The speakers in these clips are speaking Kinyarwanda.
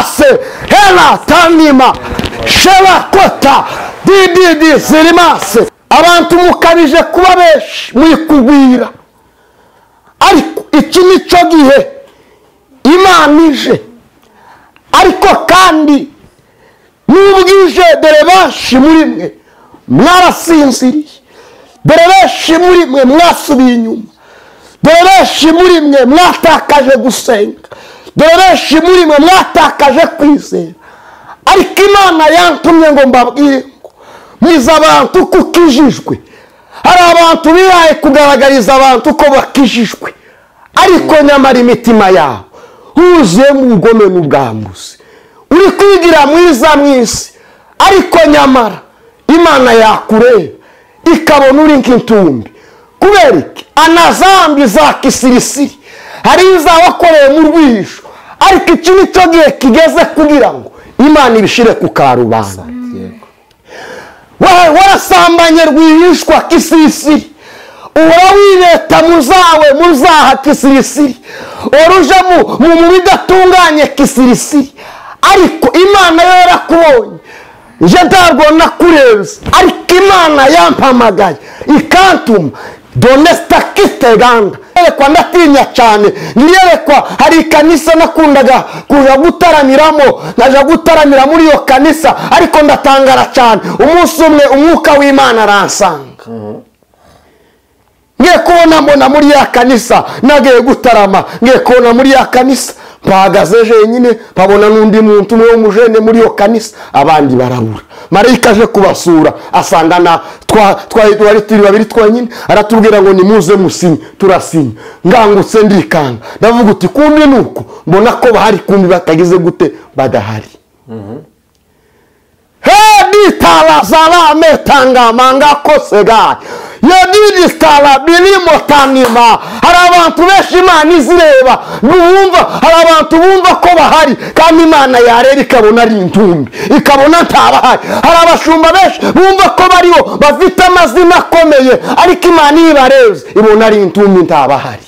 mase hela tanima shela kota dididi zirimase. Abantu mukabije kuba benshi mwikugwira, ariko iki nico gihe Imana ije. Ariko kandi nubwije dore benshi muri mwe mwarasinziriye, dore benshi muri mwe mwasubiye inyuma, dore benshi muri mwe mwatakaje gusenga, dore benshi muri mwe mwatakaje kwizera. Ariko Imana yantumye ngo mbabwire ngo mwiza abantu kukijijwe. Hari abantu bihaye kugaragariza abantu ko bakijijwe, ariko nyamara imitima yabo huzuyemo ubugome n'ubwambuzi. Uri kwigira mwiza mwisi, ariko nyamara Imana yakureba ikabona uri nk'intumbi. Kubera iki? Anazambi za kisirisiri hari izawakoreye mu rwisho, ariko iki nico gihe kigeze kugira ngo Imana ibishire ku karubanda. Warasambanye rwihishwa kisirisiri, uhora wibeta muzaha kisirisiri, oruja mu bidatunganye kisirisiri. Ariko Imana yarakubonye, je ntabwo nakurebye, ariko Imana yampamagaye ikantuma donesta kiteganda. Kwa ndatinya cyane, niyerekwa hari kanisa nakundaga kuja gutaramiramo, naja gutaramira muri iyo kanisa, ariko ndatangara cyane. Umunsi umwe umwuka w'Imana aransanga, ngiye kubona mbona muri ya kanisa, nagiye gutarama, ngiye kubona muri ya kanisa bahagaze jenyine, babona n'undi muntu umwe w'umujene muri iyo kanisa, abandi barabura. Marayika aje kubasura asangana twari turi babiri twonyine, aratubwira ngo nimuze musinye. Turasinya, ngangutse ndikanga, ndavuga uti kumbi nuko mbona ko bahari, kumbi batagize gute, badahari. Ditala zala metanga manga kosega yadidi stala bilimo tanima. Hari abantu benshi Imana izireba bumva, hari abantu bumva ko bahari kandi Imana yareba ikabona ari intumbi, ikabona ntabahari. Hari abashumba benshi bumva ko bariho bafite amazina akomeye, ariko Imana ibareze ibona ari intumbi ntabahari.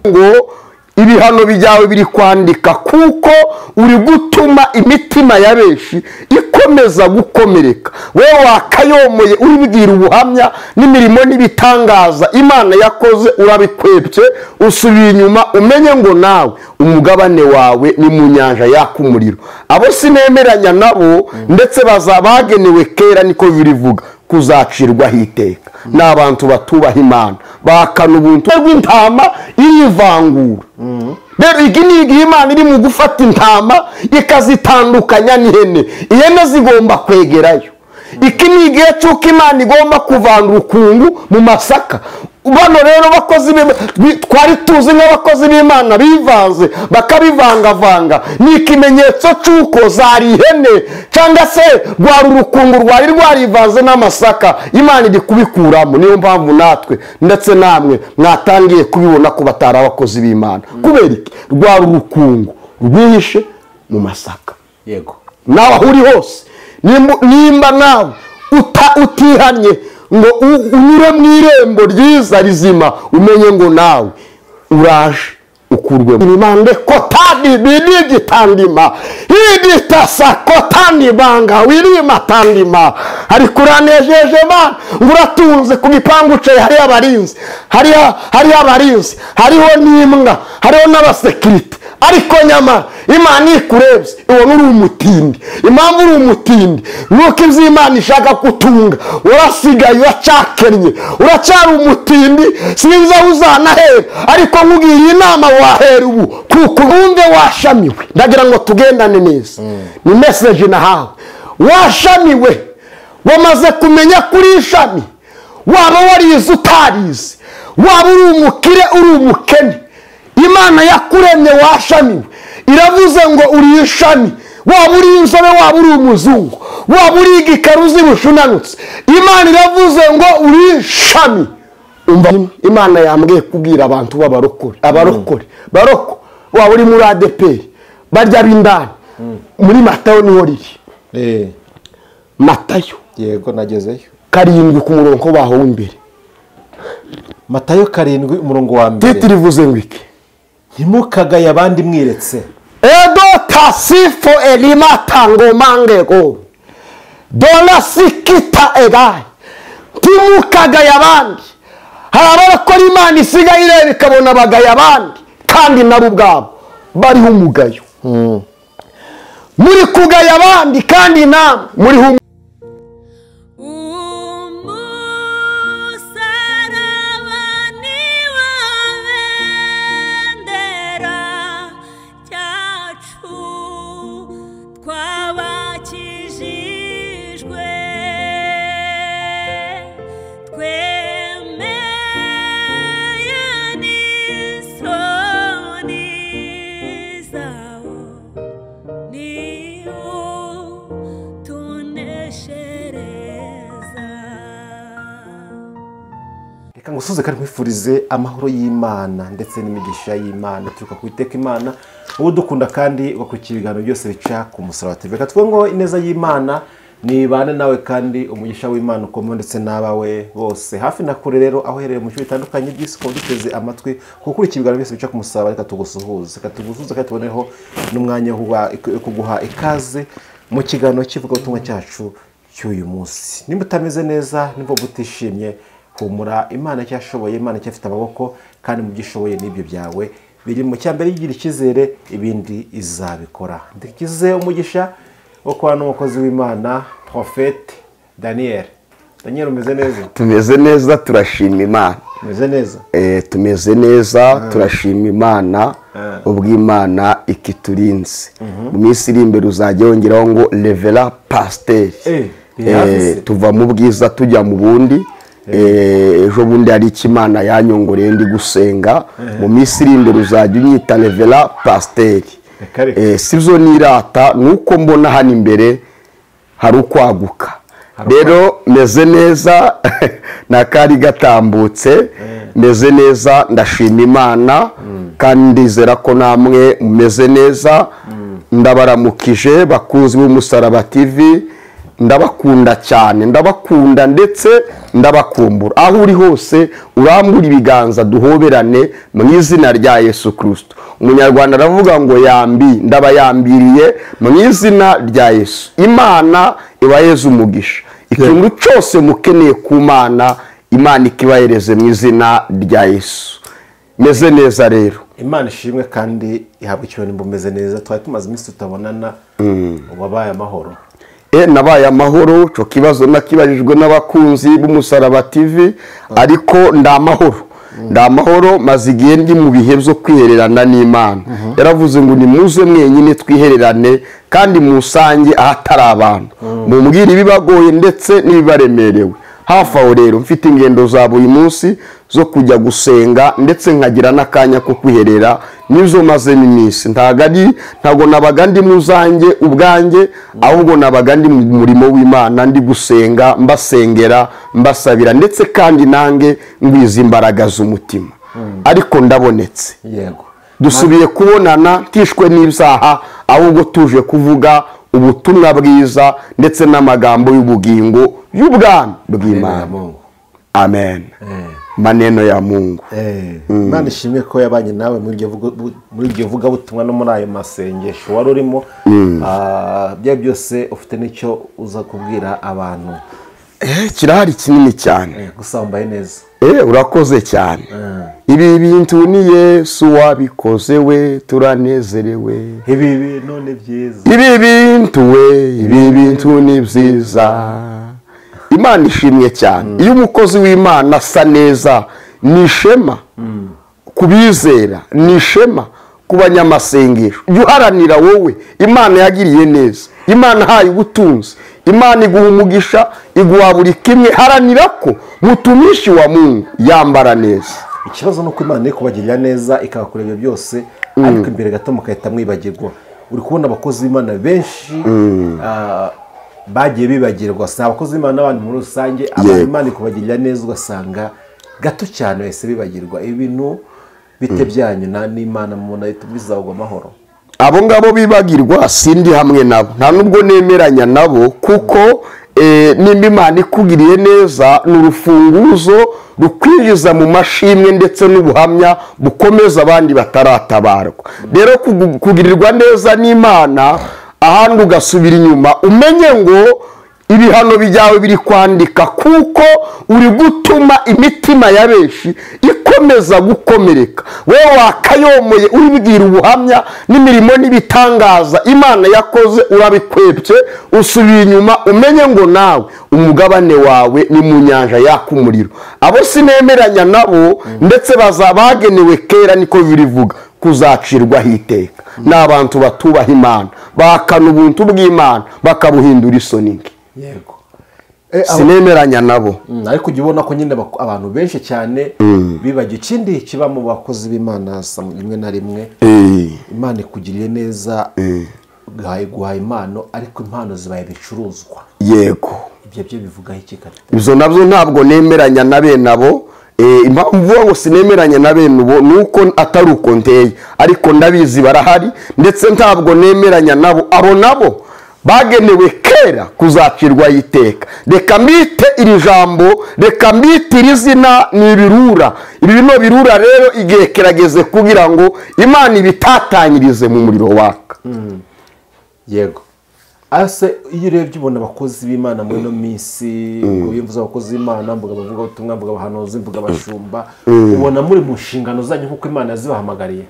Ngo ibihano byawe biri kwandika, kuko uri gutuma imitima ya benshi ikomeza gukomereka. Wewe wakayomoye uribwira ubuhamya n'imirimo n'ibitangaza Imana yakoze, urabikwebye usubiye inyuma. Umenye ngo nawe umugabane wawe ni mu nyanja yakumuriro. Abo sinemeranya nabo, ndetse bazabagenewe kera, niko birivuga, kuzacirwaho iteka. N'abantu batubaha Imana, bakana ubuntu bw'intama irivangura. Rero iki ni igihe Imana iri mu gufata intama ikazitandukanya n'ihene. Ihene zigomba kwegerayo. Iki ni igihe cy'uko Imana igomba kuvanga urukungu mu masaka. Bano rero bakozi twari tuzi nk'abakozi b'Imana bivanze bakabivangavanga, ni ikimenyetso cy'uko zari ihene cyangwa se rwari urukungu rwari rwarivanze n'amasaka. Imana iri kubikuramo. Niyo mpamvu natwe ndetse namwe mwatangiye kubibona ko batari abakozi b'Imana. Kubera iki? Rwari urukungu rwihishe mu masaka. Yego, nawe aho uri hose, nimba nawe utihanye ngo unyure mu irembo ryiza rizima, umenye ngo nawe uraje ukurwe. Imande kotani biligi tandima hidi tasa kotani banga wirima tandima. Hari kuranejeje Mana, nguratunze ku gipangu cye hari abarinzi, hari abarinzi, hariho n'imbwa, hariho n'abasekirite. Ariko nyamara Imana ikurebye ibona uri umutindi. Impamvu uri umutindi nuko ibyo Imana ishaka kutunga urasigaye uracyakennye, uracyari umutindi. Sinzi aho uzanahera, ariko nkugiriye inama wahera ubu, kuko wumve washamiwe. Ndagira ngo tugendane neza. Ni message nahawe. Washamiwe, wamaze kumenya kuri ishami, waba warize utarize, waba uri umukire uri umukene, Imana yakuremye washamiwe. Iravuze ngo uri ishami, waba uri inzobe, waba uri umuzungu, waba uri igikaruzi bushunanutse, Imana iravuze ngo uri ishami. Umva, Imana yambwiye kubwira abantu b'abarokore, baroko waba uri muri ADPR barya bindani muri Matayo niho riri. Matayo, yego nagezeyo, 7 ku murongo baho w'imbere. Matayo 7 umurongo wa mbere. Titirivuze ngo iki? Ntimukagaye abandi mwiretse. edo tasifo elima tango mangego dola sikita egaye timukagaya abandi. Hari abakora Imana isigaye ireba ikabona bagaya abandi kandi nabo ubwabo bariho umugayo. Muri kugaya abandi kandi namwe muriho ngusuze kandi kwifurize amahoro y'Imana ndetse n'imigisha y'Imana turuka ku Iteka Imana uwo dukunda kandi ugakurikira ibiganiro byose bica ku Musaraba TV. Reka tuvuge ngo ineza y'Imana nibane nawe kandi umugisha w'Imana ukomeye ndetse n'abawe bose hafi na kure rero aho hereye mu bice bitandukanye by'isi ko duteze amatwi gukurikira ibiganiro byose bica ku Musaraba. Reka tugusuhuze kandi tuboneho n'umwanya kuguha ikaze mu kiganiro cy'ivugabutumwa cyacu cy'uyu munsi. Nimba utameze neza nimba butishimye humura, Imana cyashoboye, Imana cyafite amaboko kandi mu byishoboye n'ibyo byawe biri mu cyambere yigira ikizere ibindi izabikora. Ndikize umugisha wo kwa n'umukozi w'Imana Prophète Daniel. Daniel umeze neza? Tumeze neza turashima Imana. Tumeze neza? Tumeze neza turashima Imana ubw'Imana ikiturinze. Mu minsi iri imbere uzajya wongeraho ngo Revera Pasteur. Tuva mu bwiza tujya mu bundi. Ejo bundi hari Imana yanyongoreye ndi gusenga. Mu minsi iri imbere uzajya unyita Revera Pasteur. Sivyo nirata nuko mbona hano imbere hari ukwaguka. Rero meze neza nakari gatambutse meze neza ndashima Imana kandi ndizera ko namwe mumeze neza. Ndabaramukije bakunzi b'Umusaraba TV, ndabakunda cyane, ndabakunda ndetse ndabakumbura. Aho uri hose urambura ibiganza duhoberane mu izina rya Yesu Kristo. Umunyarwanda aravuga ngo yambi ndabayambiriye mu izina rya Yesu. Imana ibayeze umugisha. Ikintu cyose mukeneye ku Mana, Imana ikibahereze mu izina rya Yesu. Meze neza rero. Imana ishimwe kandi ihabwa icyubahiro nimba umeze neza. Twari tumaze iminsi tutabonana, wabaye amahoro. Nabaye amahoro, cyo kibazo nakibajijwe n'abakunzi b'Umusaraba TV, ariko ndamahoro maze igihe ndi mu bihe byo kwihererana n'Imana. Yaravuze ngo nimuze mwenyine twihererane kandi musange ahatari abantu, mumbwire ibibagoye ndetse n'ibibaremerewe. Hafi aho rero mfite ingendo za buri munsi zo kujya gusenga ndetse nkagira n'akanya ko kwiherera nizo maze iminsi. Ntago nabaga ndi muzange ubwange, ahubwo nabaga ndi mu murimo w'Imana ndi gusenga, mbasengera, mbasabira ndetse kandi nange ngwiza imbaraga z'umutima. Ariko ndabonetse. Yego. Dusubiye kubonana tishwe n'ibyaha, ahubwo tuje kuvuga ubutumwa bwiza ndetse n'amagambo y'ubugingo y'ubwami bw'Imana. Amen. Maneno ya Mungu. Imana ishimwe ko yabanye nawe muri iryo vuga butumwa no muri ayo masengesho wari urimo. Bya byose ufite n'icyo uza kubwira abantu. Kirahari kinini cyane. Gusa wambaye neza. Urakoze cyane. Ibi bintu ni Yesu wabikoze we turanezerewe. Ibi bintu ni byiza. Ibi bintu ni byiza. Imana ishimye cyane. Iyo umukozi w'Imana asa neza ni ishema kubizera, ni ishema ku banyamasengesho. Yuharanira wowe Imana yagiriye neza, Imana haye ubutunzi, Imana iguha umugisha, iguha buri kimwe. Haranira ko mutumishi wa Mungu yambara neza. Ikibazo nuko Imana iri kubagirira neza ikabakorera byose, ariko imbere gato mukahita mwibagirwa. Uri kubona abakozi b'Imana benshi bagiye bibagirwa. Si abakozi b'Imana n'abandi muri rusange, Imana ikubagirira neza ugasanga gato cyane wese bibagirwa. Ibintu bite byanyu n'Imana mubona bizagwa amahoro? Abo ngabo bibagirwa sindi hamwe nabo, nta nubwo nemeranya nabo, kuko nimba Imana ikugiriye neza ni urufunguzo rukwinjiza mu mashimwe ndetse n'ubuhamya bukomeza abandi bataratabarwa. Rero kugirirwa neza n'Imana ahandi ugasubira inyuma umenye ngo ibihano byawe biri kwandika, kuko uri gutuma imitima ya benshi ikomeza gukomereka. Wewe wakayomoye uribwira ubuhamya n'imirimo n'ibitangaza Imana yakoze, urabikwebye usubira inyuma umenye ngo nawe umugabane wawe ni mu nyanja yaka umuriro. Abo sinemeranya nabo, ndetse bazabagenewe kera, niko birivuga, kuzacirwaho iteka. Ni abantu batubaha Imana, bahakana ubuntu bw'Imana bakabuhindura isoni nke. Yego. Sinemeranya nabo. Ariko ujya ubona ko nyine abantu benshi cyane bibagiye ikindi kiba mu bakozi b'Imana rimwe na rimwe. Imana ikugiriye neza, guhaye impano, ariko impano zibaye ibicuruzwa. Yego. Ibyo byo bivugaho iki kare? Ibyo nabyo ntabwo nemeranya na bene abo. Impamvu ngo sinemeranya na bene ubo nuko atari uko nteye, ariko ndabizi barahari, ndetse ntabwo nemeranya nabo. Abo nabo bagenewe kera kuzacirwa iteka. Reka mbite iri jambo, reka mbite iri zina, ni ibirura. Ibi bino birura rero igihe kirageze kugira ngo Imana ibitatanyirize mu muriro waka. Yego. Ase iyo urebye ubona abakozi b'Imana muri no minsi, uyumvuza abakozi b'Imana, mvuga bavuga ubutumwa, mvuga abahanuzi, mvuga abashumba, ubona muri mu nshingano zanyu nkuko Imana yazibahamagariye?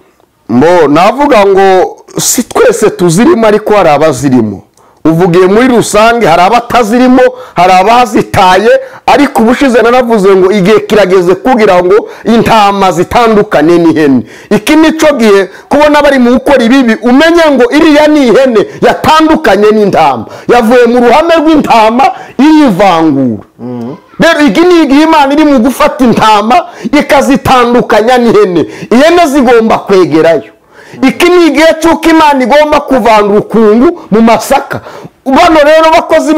Navuga ngo si twese tuzirimo, ariko hari abazirimo. Uvugiye muri rusange, hari abatazirimo, hari abazitaye, ariko ubushize naravuze ngo igihe kirageze kugira ngo intama zitandukane n'ihene. Iki nico gihe kubona bari mu gukora ibibi umenye ngo iriya ni ihene yatandukanye n'intama, yavuye mu ruhame rw'intama irivangura. Rero iki ni igihe Imana iri mu gufata intama ikazitandukanya n'ihene. Ihene zigomba kwegerayo. Iki ni igihe cy'uko Imana igomba kuvanga urukungu mu masaka. Bano rero bakozi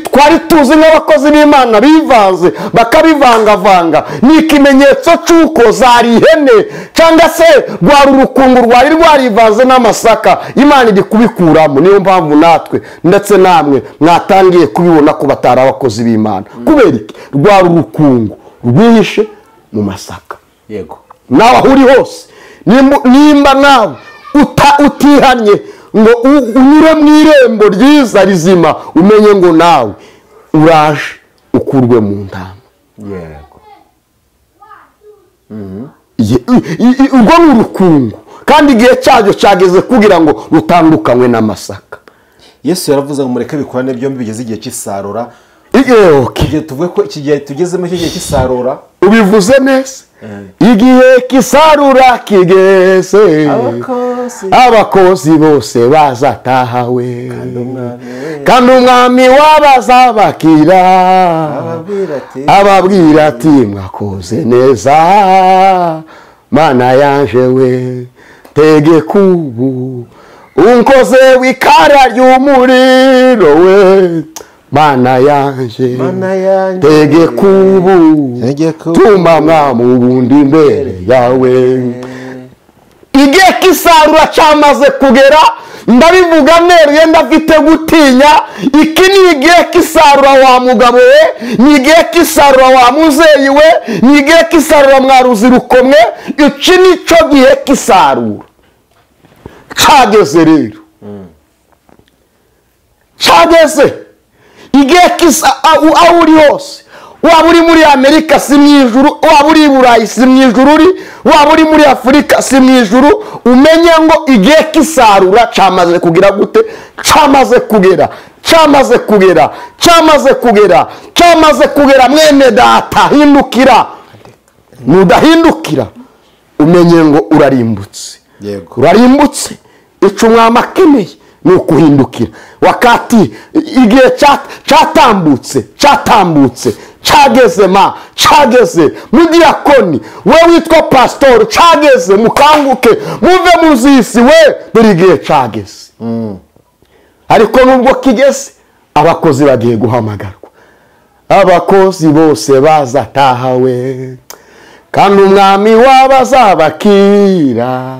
twari tuzi nk'abakozi b'Imana bivanze bakabivangavanga, ni ikimenyetso cy'uko zari ihene cyangwa se rwari urukungu rwari rwarivanze n'amasaka. Imana iri kubikuramo. Niyo mpamvu natwe ndetse namwe mwatangiye kubibona ko batari abakozi b'Imana. Kubera iki? Rwari urukungu rwihishe mu masaka. Yego. Nawe aho uri hose, nimba nawe utihanye ngo unyure mu irembo ryiza rizima, umenye ngo nawe uraje ukurwe mu ntama. Yego. Urwo ni urukungu, kandi igihe cyaryo cyageze kugira ngo rutandukanywe n'amasaka. Yesu yaravuze ngo mureke bikorane byombi bigeze igihe cy'isarura. Igihe tuvuge ko iki gihe tugezemo igihe cy'isarura. Ubivuze neza. Igihe cy'isarura kigeze, abakozi bose bazatahawe, kandi umwami w'abazabakira ababwira ati mwakoze neza Mana yanje we, tegeka ubu unkoze w'ikara ry'umuriro we, Mana yanje tegeka ubu tuma mwami ubundi imbere yawe. Igihe cy'isarura cyamaze kugera, ndabivuga neruye ndafite gutinya. Iki ni igihe cy'isarura wa mugabo we, ni igihe cy'isarura wa muzeyi we, ni igihe cy'isarura mwaruzi rukomwe. Iki ni cyo gihe cy'isarura cyageze rero, cyageze. Igihe aho uri hose, waba uri muri Amerika si mu ijuru, waba uri i Burayi si mu ijuru uri, waba uri muri Afurika si mu ijuru, umenye ngo igihe cy'isarura cyamaze kugira gute? Cyamaze kugera, cyamaze kugera, cyamaze kugera, cyamaze kugera. Mwene data, hindukira. Nudahindukira umenye ngo urarimbutse. Urarimbutse. Icyo umwami akeneye ni ukuhindukira. Wakati igihe cyatambutse cyageze, cyageze. Mudiyakoni we witwa pastor, cyageze. Mukanguke muve muzisi we, dore igihe cyageze. Ariko nubwo kigeze, abakozi bagiye guhamagarwa. Abakozi bose bazatahawe, kandi umwami w'abazabakira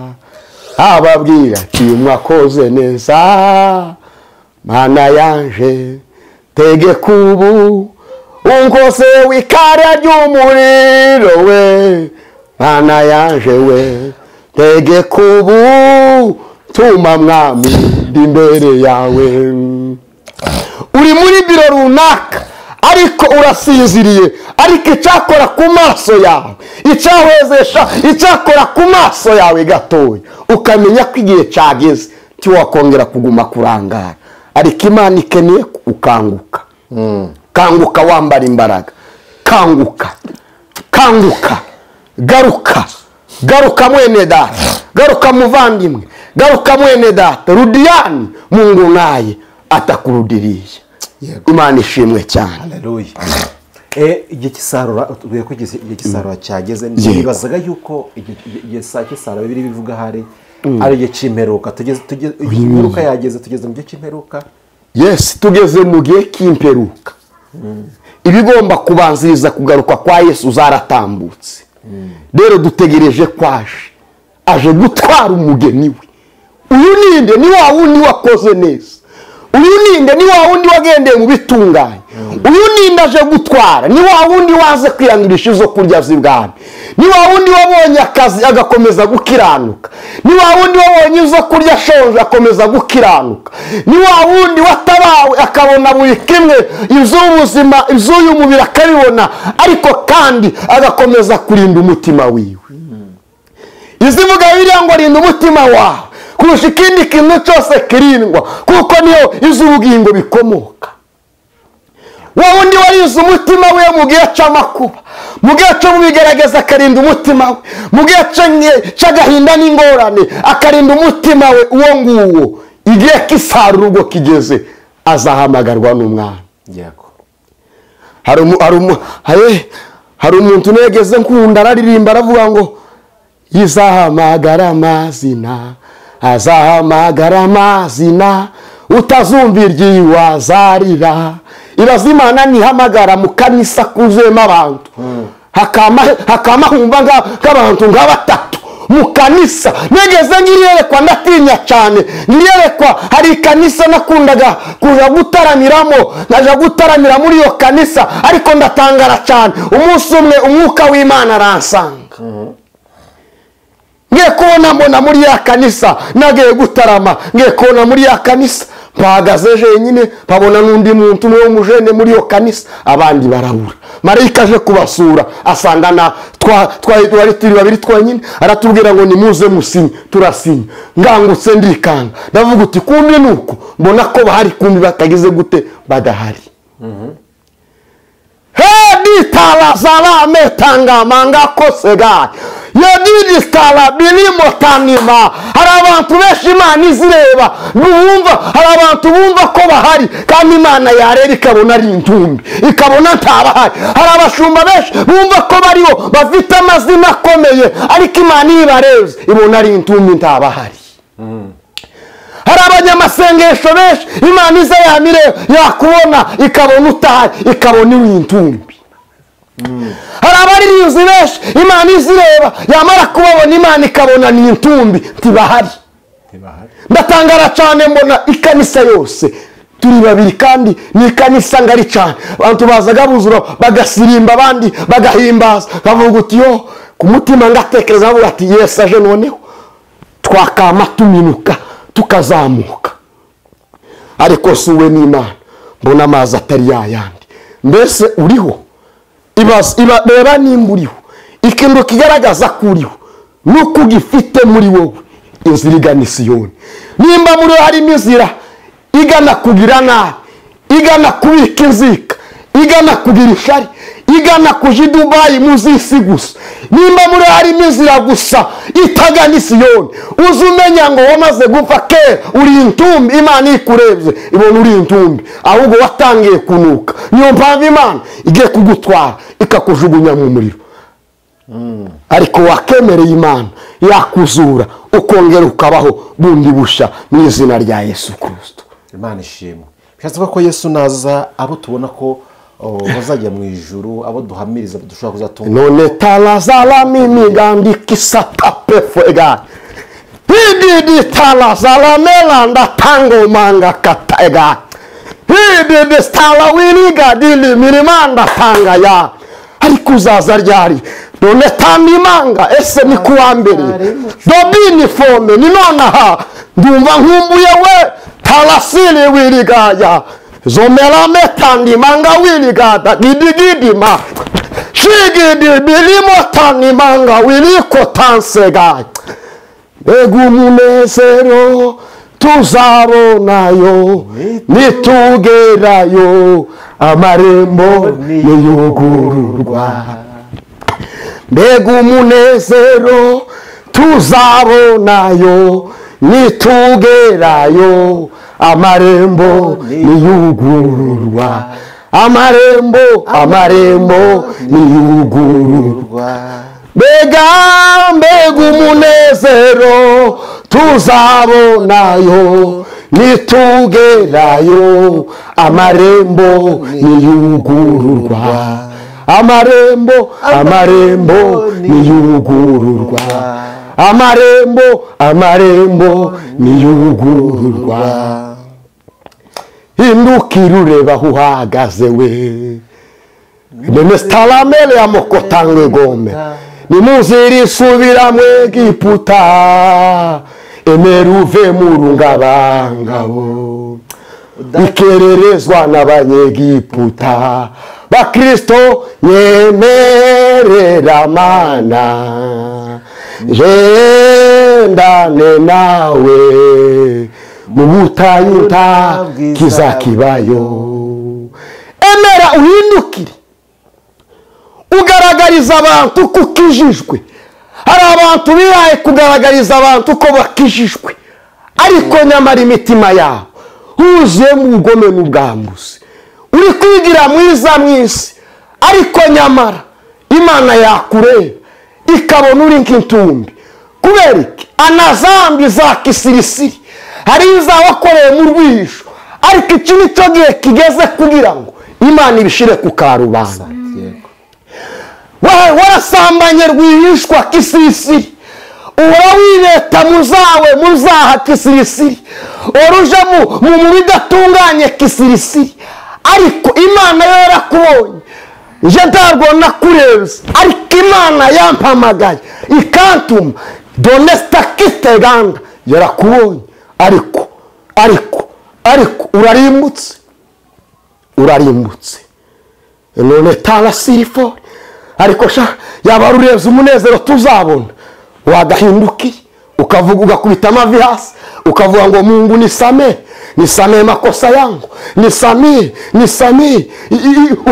ababwira ati mwakoze neza Mana yanje tegeka ubu unkose w'ikara ry'umuriro we Mana yanje we tegeka ubu tuma mwami ndi imbere yawe uri muri biro runaka ariko urasinziriye ariko icyakora ku maso yawe icyahwezesha icyakora ku maso yawe gatoya ukamenya ko igihe cyageze tiwakongera kuguma kurangara ariko Imana ikeneye ukanguka kanguka wambara imbaraga kanguka garuka mwene data garuka muvandimwe garuka mwene data Rudiyani Mungu naye atakurudiriye Imana ishimwe cyane. Haleluya. Igihe cy'isarura tuvuye ko igihe cy'isarura cyageze nibazaga yuko igihe saa cy'isarura bibiri bivuga hari ari igihe cy'imperuka tugeze imperuka yageze tugeze mu gihe cy'imperuka. Yes, tugeze mu gihe cy'imperuka. Ibigomba kubanziriza kugaruka kwa Yesu zaratambutse. Rero dutegereje kwaje aje gutwara umugeni we. Uyu ninde ni wa wundi wakoze neza. Uyu ninde ni wa wundi wagendeye mu bitunganye. Uyu ninde aje gutwara ni wa wundi waze kwiyandurisha izo kurya z'ibwami. Ni wa wundi wabonye akazi agakomeza gukiranuka. Ni wa wundi wabonye izo kurya shonje akomeza gukiranuka. Ni wa wundi watabawe akabona buri kimwe iby'ubuzima iby'uyu mubiri akabibona ariko kandi agakomeza kurinda umutima wiwe. Izivuga biriya ngo rinda umutima wawe kurusha ikindi kintu cyose kirindwa kuko niyo iz'ubugingo bikomoka. Wa wundi warize umutima we mu gihe cy'amakuba mu gihe cyo mubigerageza akarinda umutima we mu gihe cy'agahinda n'ingorane akarinda umutima we uwo nguwo igihe k'isarura ubwo kigeze azahamagarwa n'Umwana. Yego. Hari umuntu negeze nkunda araririmba aravuga ngo izahamagara amazina azahamagara amazina utazumva iry'iwazarira. Ibaza Imana nihamagara mu kanisa kuzuyemo abantu hakama humva nk'abantu nka batatu mu kanisa. Negeze ngiriyerekwa ndatinya cyane ngiriyerekwa hari kanisa nakundaga kuja gutaramiramo naja gutaramira muri iyo kanisa ariko ndatangara cyane umunsi umwe umwuka w'Imana aransanga. Ngiye kubona mbona muri ya kanisa nagiye gutarama ngiye kubona muri ya kanisa mpagaze jenyine babona n'undi muntu umwe w'umujene muri yo kanisa abandi barabura. Marayika aje kubasura asanga na twari turi babiri twenyine aratubwira ngo nimuze musinye turasinya. Ngangutse ndikanga ndavuga uti kumbi nuko mbona ko bahari kumbi batagize gute badahari. Ditala zala metanga manga kosega yadidi stala bilimo tanima. Hari abantu benshi Imana izireba bumva hari abantu bumva ko bahari kandi Imana yarera ikabona ari intumbi ikabona ntabahari. Hari abashumba benshi bumva ko bariho bafite amazina akomeye ariko Imana ibareze ibona ari intumbi ntabahari. Hari abanyamasengesho benshi Imana iza yamire yakubona ikabona utahari ikabona iri intumbi. Hari abaririmbyi benshi Imana izireba yamara kubabona Imana ikabona ni intumbi ntibahari. Ndatangara cyane mbona ikanisa yose turi babiri kandi ni ikanisa ngari cyane abantu bazaga buzura bagasirimba abandi bagahimbaza bavuga uti yo ku mutima ngatekereza bavuga ati Yesu aje noneho twakama tuminuka tukazamuka. Ariko suwe n'Imana mbona amazi atari yayandi. Mbese uriho reba nimba uriho ikintu kigaragaza ko uriho nuko ugifite muri wowe inzira igana Siyoni. Nimba muri harimo inzira igana kugira nabi igana kubika inzika igana kugira ishari igana kuja i Dubayi muzisi gusa. Nimba muri harimo inzira gusa itagana Siyoni uzumenya ngo wamaze gupfa kera uri intumbi. Imana ikurebye ibona uri intumbi ahubwo watangiye kunuka. Niyo mpamvu Imana igiye kugutwara ikakujugunya mu muriro. Ariko wakemereye Imana yakuzura ukongera ukabaho bundi busha mu izina rya Yesu Kristo. Imana ishimwe. Bishatse ko Yesu naza abo tubona ko bazajya mu ijuru abo duhamiriza dushobora kuzatunga. None talazala mimi gandi kisata pefega. Hidi talazala melanda tango manga katega. hididi stala wiriga dili mirimanda tangaya ariko uzaza ryari none tandimanga ese ni kuwa mbere dobini fome ni nonaha ndumva nkumbuye we talasili wirigaya zomelame tandimanga wirigada gidigidima shigidi bilimo tandimanga wiriko tansegaya mbega umunezero tuzabonayo nitugerayo amarembo niyugururwa mbega umunezero tuzabonayo nitugerayo amarembo niyugururwa amarembo niyugururwa mbega umunezero tuzabonayo nitugerayo amarembo niyugururwa amarembo niyugururwa amarembo niyugururwa hindukira ureba aho uhagaze we none stalamele ya mokotangwe gome nimuziri subira mu Egiputa emeruve mu rungabangabo ikererezwa n'abanyegiputa bakristo nyemerera mana jendane nawe mu butayu kizakibayo emera uhindukire ugaragariza abantu ko ukijijwe hari abantu bihaye kugaragariza abantu ko bakijijwe ariko nyamara imitima yabo huzuyemo ubugome n'ubwambuzi uri kwigira mwiza mwisi ariko nyamara Imana yakureba ikabona uri nk'intumbi kubera iki anazambi za kisirisiri hari izawakoreye mu rwisho ariko iki nicyo gihe kigeze kugira ngo Imana ibishire ku karubanda warasambanye rwihishwa kisirisiri uhora wireta muzaha kisirisiri uruja mu bidatunganye kisirisiri ariko Imana yo yarakubonye nje ntabwo nakurebye ariko Imana yampamagaye ikantuma donesta kiteganda yarakubonye ariko urarimbutse none talasirifo ariko sha yaba urebye umunezero tuzabona wagahindukiye ukavuga ugakubita amavi hasi ukavuga ngo Mungu nisamee makosa yangu nisamee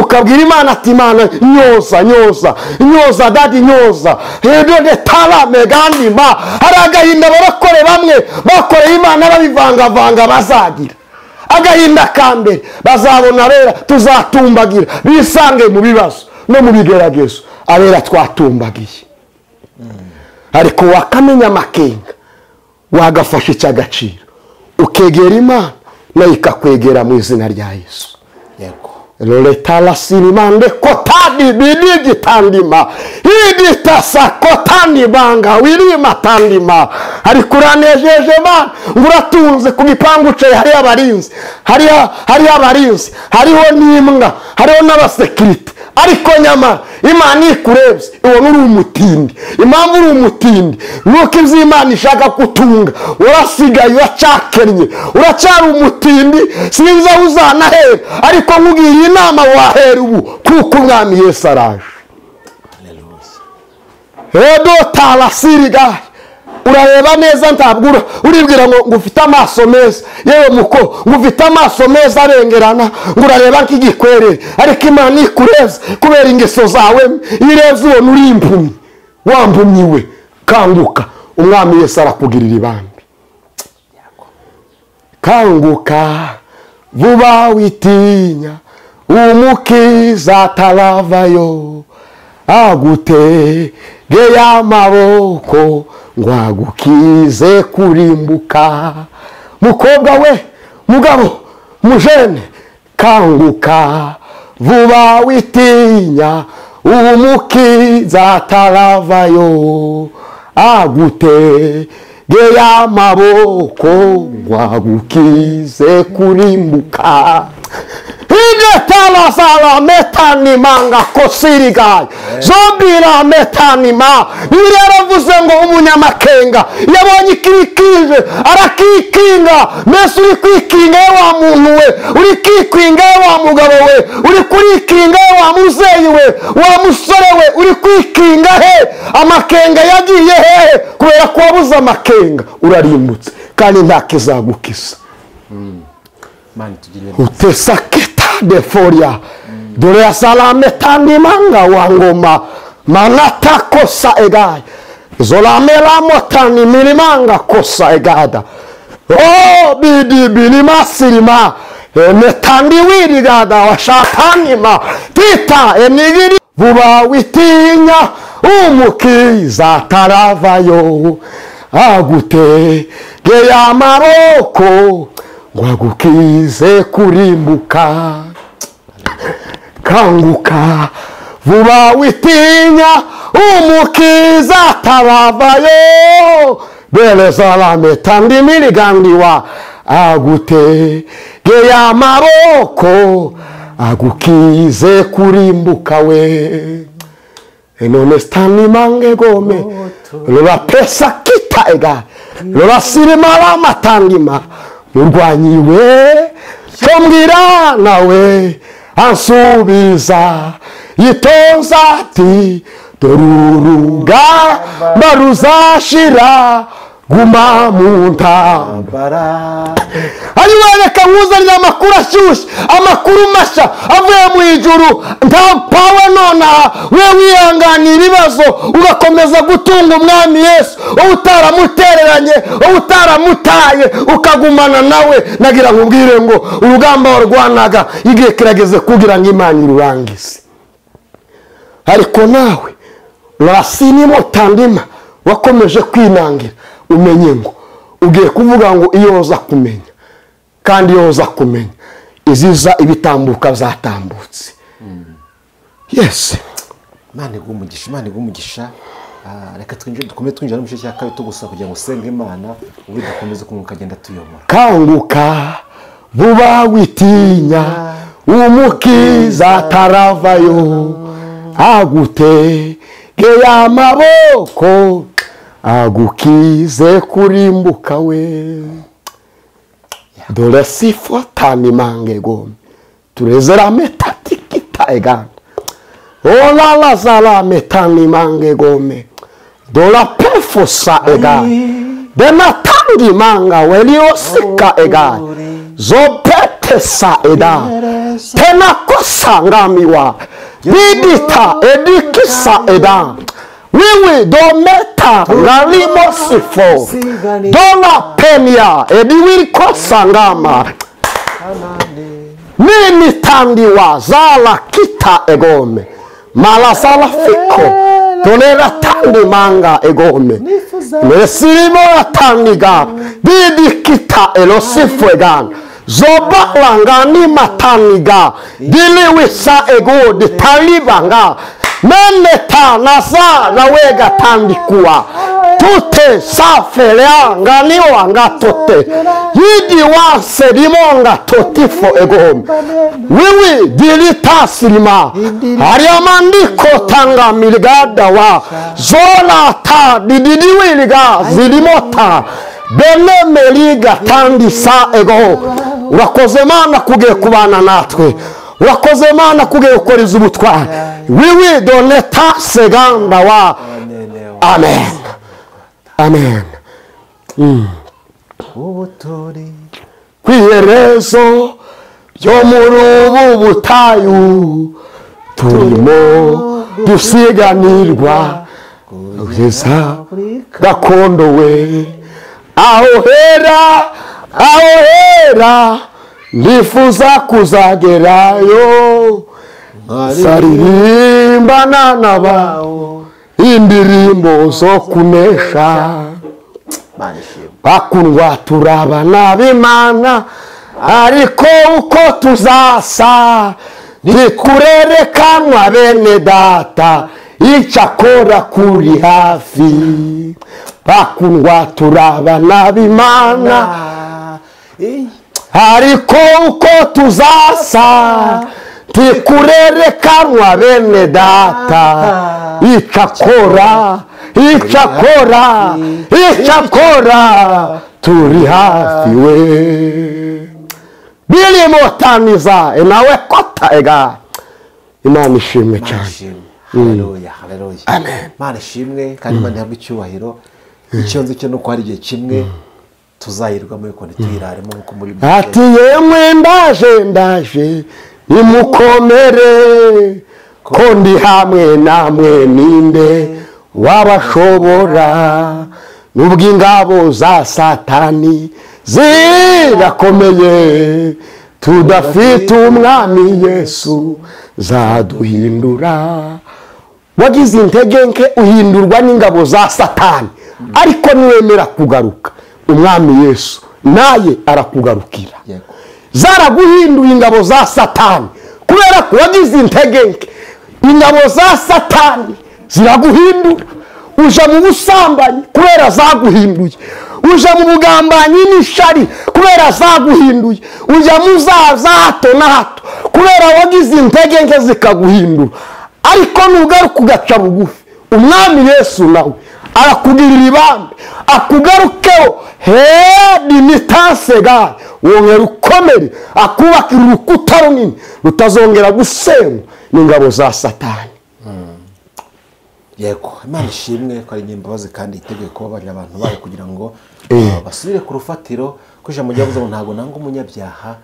ukabwira Imana ati Imana nyoza dadi nyoza hedo de tala megandi ma hari agahinda barakore bamwe bakoreye Imana babivangavanga bazagira agahinda kambere bazabona rera tuzatumbagira bisange mu bibazo no mu bigeragezo abera twatumbagiye ariko wakamenya makenga wagafasha icy'agaciro ukegera Imana nayo ikakwegera mu izina rya Yesu yego leta la sirimande kotadi bidigi tandima hidita sakotani banga wirima tandima ariko uranejeje Mana nguratunze ku gipangu cye hari abarinzi hariho n'imbwa hariho n'abasekirite ariko nyamara Imana ikurebye ubona uri umutindi impamvu uri umutindi nuko ibyo Imana ishaka kutunga urasigaye uracakennye uracyari umutindi sinzi aho uzanahera ariko nkubwira inama wahera ubu kuko umwami Yesu araje hedo talasirigaye urareba neza ntabwo uribwira ngo ufite amaso meza yewe muko ngo ufite amaso meza arengerana ngo urareba nk'igikwerere ariko Imana ikurebye kubera ingeso zawe irebye ubona uri impumyi wampumyiwe kanguka umwami Yesu arakugirira ibambi kanguka vuba witinya umukiza ataravayo agutegeye amaboko ngo agukize kurimbuka mukobwa we mugabo mujene kanguka vuba witinya umukiza ataravayo agutegeye amaboko ngo agukize kurimbuka zala metani manga kosirigaye zombira metani ma. Bibiliya yaravuze ngo umunyamakenga yabonye ikikije arakikinga. Mbese uri kwikinga wa muntu we, uri kwikinga wa mugabo we, uri kurikinga wa muzeyi we, wa musore we, uri kwikinga he. Amakenga yagiye he kubera ko wabuze amakenga urarimbutse kandi nta kizagukiza. Utesa kita de foria dore ya salame tandi manga wangoma manata kosa egai zolamela motani milimanga kosa egada. Oh bidi bilima silima metandi wirigada washatanima tita enigiri vuba witinya umukiza taravayo agute geya maroko wagukize kurimbuka. Kanguka vuba witinya umukiza taravayo beleza la metandi miligandiwa agute geya maroko agukize kurimbuka we. Enone stani mange gome lola pesa kita ega lola sirima la matangima murwanyiwe shombwira nawe ansubiza yitonza ati doruruga baruzashira guma mu ntambara. Ariwereka nkuzanira amakuru ashyushye, amakuru mashya avuye mu ijuru. Nta pawe nona we wihanganiye ibibazo ugakomeza gutunga umwami Yesu, utaramutereranye, utaramutaye, ukagumana nawe. Nagira nkubwire ngo urugamba warwanaga igihe kirageze kugira ngo Imana irurangize. Ariko nawe rasinimo tandima wakomeje kwinangira. Umenye ngo ugiye kuvuga ngo iyo uza kumenya kandi iyo uza kumenya iziza ibitambuka zatambutse. Yes, Imana igumugisha. Reka twinjira no mu gice cya kabiri tugusa kugira ngo usenge Imana ubu dukomeze kumwuka agenda tuyobora. Kanguka vuba witinya umukiza taravayo agute geya maboko agukize kurimbuka we. Dore sifo tani mange gome turezera metati kita eganda. Ola la zala metani mange gome dola pefosa eganda dena tangi manga welio sika eganda zopete sa eda tena kosa ngamiwa bidita edikisa eda. Wiwi do meta ngalimo sifo dola penia ediwiri kosa ngama nini tandiwa zala kita egome malasala fiko tonera tandi manga egome nesirimo tandiga bidi kita elosifo egan zobala ngani mataniga diliwisa ego de talibanga meneta nasa na wega tandikuwa tute safelea nganiwa ngatote yidi wa sedimonga totifo egom wiwi dilita silima ariamandiko tanga miligada wa zola ta dididiwiliga zilimota bene meliga tandi sa ego. Urakoze Mana kugiye kubana natwe, urakoze Mana kugiye gukoreza ubutwari. Wiwi doneta seganda wa amen amen. Ubutori kwiherezo yo muri ubu butayu turimo dusiganirwa kugeza gakondo we. Aho hera ndifuza kuzagerayo saririmbana n'abawo indirimbo zo kunesha. Bakundwa turabana b'Imana ariko uko tuzasa ntikurerekanwa bene data icyakora kuri hafi. Bakundwa turabana b'Imana ariko uko tuzasa tikurerekanwa bene data icyakora turi hafi we birimotaniza nawe kota ega Imana ishimwe cyane. Haleluya haleluya. Amen. Imana ishimwe kandi Imana ihabwe icyubahiro. Icyonzi cyo no kwari igihe kimwe tuzayirwa muri konti tuyiraremo nko muri ati yemwe ndaje nimukomere ko ndi hamwe namwe ninde wabashobora nubwo ingabo za Satani zirakomeye tudafite umwami Yesu zaduhindura. Wagize intege nke uhindurwa n'ingabo za Satani, ariko niwemera kugaruka umwami Yesu naye arakugarukira. Zaraguhinduye ingabo za Satani kubera ko wagize intege nke. Ingabo za Satani ziraguhindura, uja mu busambanyi kubera zaguhinduye, uja mu bugambanyi n'ishari kubera zaguhinduye, uja mu za hato na hato kubera wagize intege nke zikaguhindura. Ariko nugaruka ugaca bugufi umwami Yesu nawe arakugirira ibambe akugarukeho dinitansega wongera ukomere akubakira urukuta runini rutazongera gusenywa n'ingabo za Satani. Yego Imana ishimwe ko ari nyimbabazi kandi itegeko bari abantu bayo kugira ngo basubire ku rufatiro kuje mu gihe ntago nanga umunyabyaha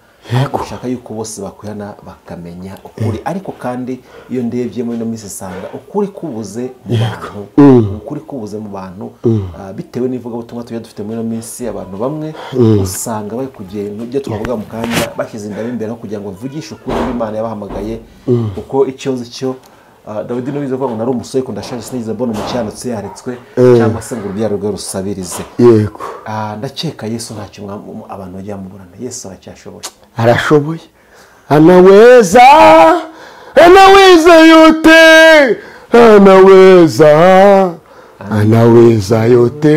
gushaka yuko bose bakuyana bakamenya ukuri. Ariko kandi iyo ndebye muri no minsi sanga ukuri kubuze mu bantu, ukuri kubuze mu bantu bitewe n'ivuga butumwa tuya dufite muri no minsi. Abantu bamwe usanga bari kugenda ibyo tubavuga mu kanya bashyize indabo imbere kugira ngo bavugishe ukuri Imana yabahamagaye. Uko icyozo cyo Dawidi nubize ko nari umusore ko ndashaje sinize mbona umucyanutse yaretswe cyangwa se ngo urubyaro rwe rusabirize. Yego ndakeka Yesu ntacyo abantu bajya muburana. Yesu aracyashoboye, arashoboye, anaweza yote, anaweza yote. Anaweza yote,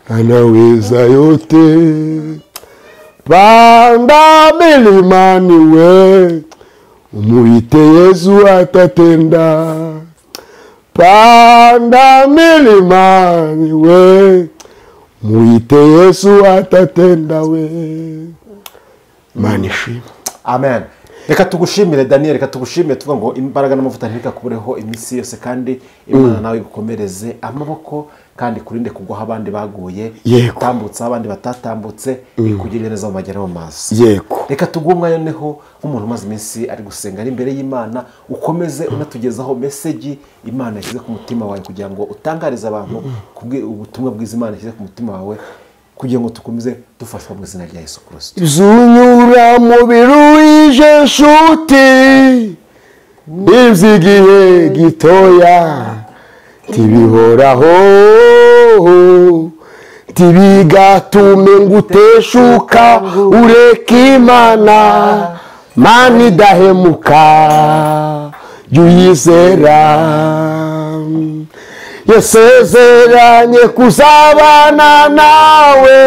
anaweza yote. Panda milimani we, umuite Yesu atatenda. Panda milimani we, umuite Yesu atatenda we. Manishima. Amen. Reka tugushimire Daniel, reka tugushimire tuvuga ngo imbaraga n'amavuta ntikakureho iminsi yose kandi Imana nawe gukomereze amaboko kandi kurinde kugwa abandi baguye, tambutsa abandi batatambutse, ikugirire neza mu magera mu maso. Yego. Reka tugumwayo neho nk'umuntu umaze iminsi ari gusenga ari imbere y'Imana, ukomeze unatugezaho message Imana yashyize ku mutima wawe kugira ngo utangarize abantu ubutumwa bwiza Imana yashyize ku mutima wawe kugira ngo tukomeze dufashwa mu izina rya Yesu Kristo. Zunyura mu biruje nshuti n'izigihe gitoya tibihoraho tibigatume nguteshuka ureka Imana Mana idahemuka juyizera yasezeranye kuzabana nawe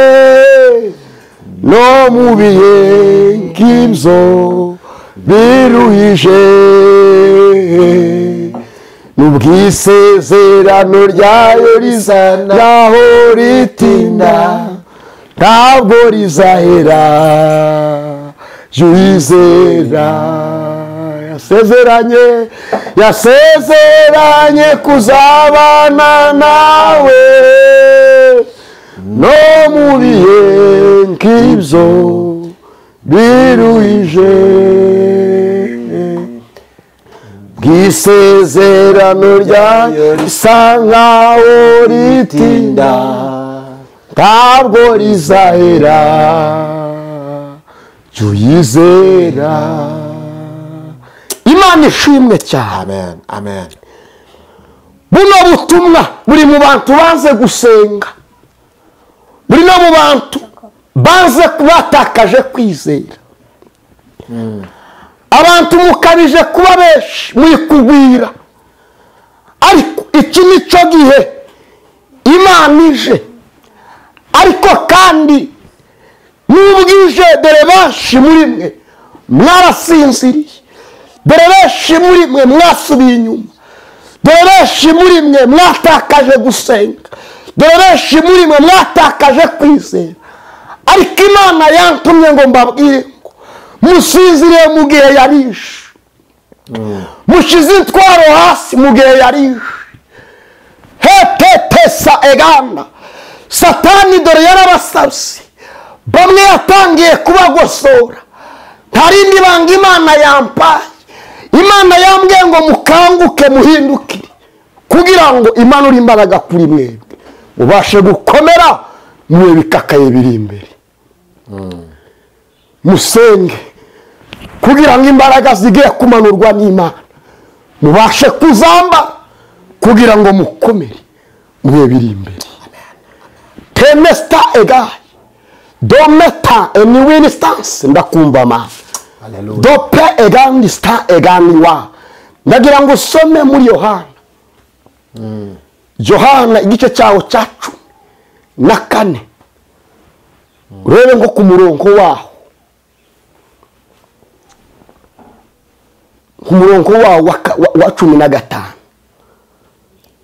no mu bihe nk'ibyo biruhije n'ubwisezerano ryayo riza naho ritinda ntabwo rizahera juyizera yasezeranye kuzabana nawe no mu bihe nk'ibyo biruhije bw'isezerano ryayo risa nkaho ritinda ntabwo rizahera juyizera. Imana ishimwe cyane. Amen. Amen. Buno butumwa buri mu bantu baze gusenga, buri no mu bantu baze kubatakaje kwizera. Abantu mukabije kuba benshi muri kugwira, ariko iki nico gihe imana ije ariko kandi n'ubwije dore benshi muri mwe mwarasinziriye, dore benshi muri mwe mwasubiye inyuma, dore benshi muri mwe mwatakaje gusenga, dore benshi muri mwe mwatakaje kwizera. Ariko imana yantumye ngo mbabwire ngo musinziriye mu gihe yarishe, mushize intwaro hasi mu gihe yarishe. Hetetesa egana satani dore yarabasabye, bamwe yatangiye kubagosora. Nta rindi banga imana yampaye, imana yambwiye ngo mukanguke muhindukire kugira ngo imanure imbaraga kuri mwebwe mubashe gukomera mwe bikakaye biri imbere. Musenge kugira ngo imbaraga zigiye kumanurwa n'Imana mubashe kuzamba kugira ngo mukomere mwe biri imbere. Temesta egaye dometa eniwinstance ndakumva ma dope egandi sta egani wa. Ndagira ngo usome muri Yohana, Yohana igice cyawo cya 14 urebe nko ku murongo waho, ku murongo wawo wa 15.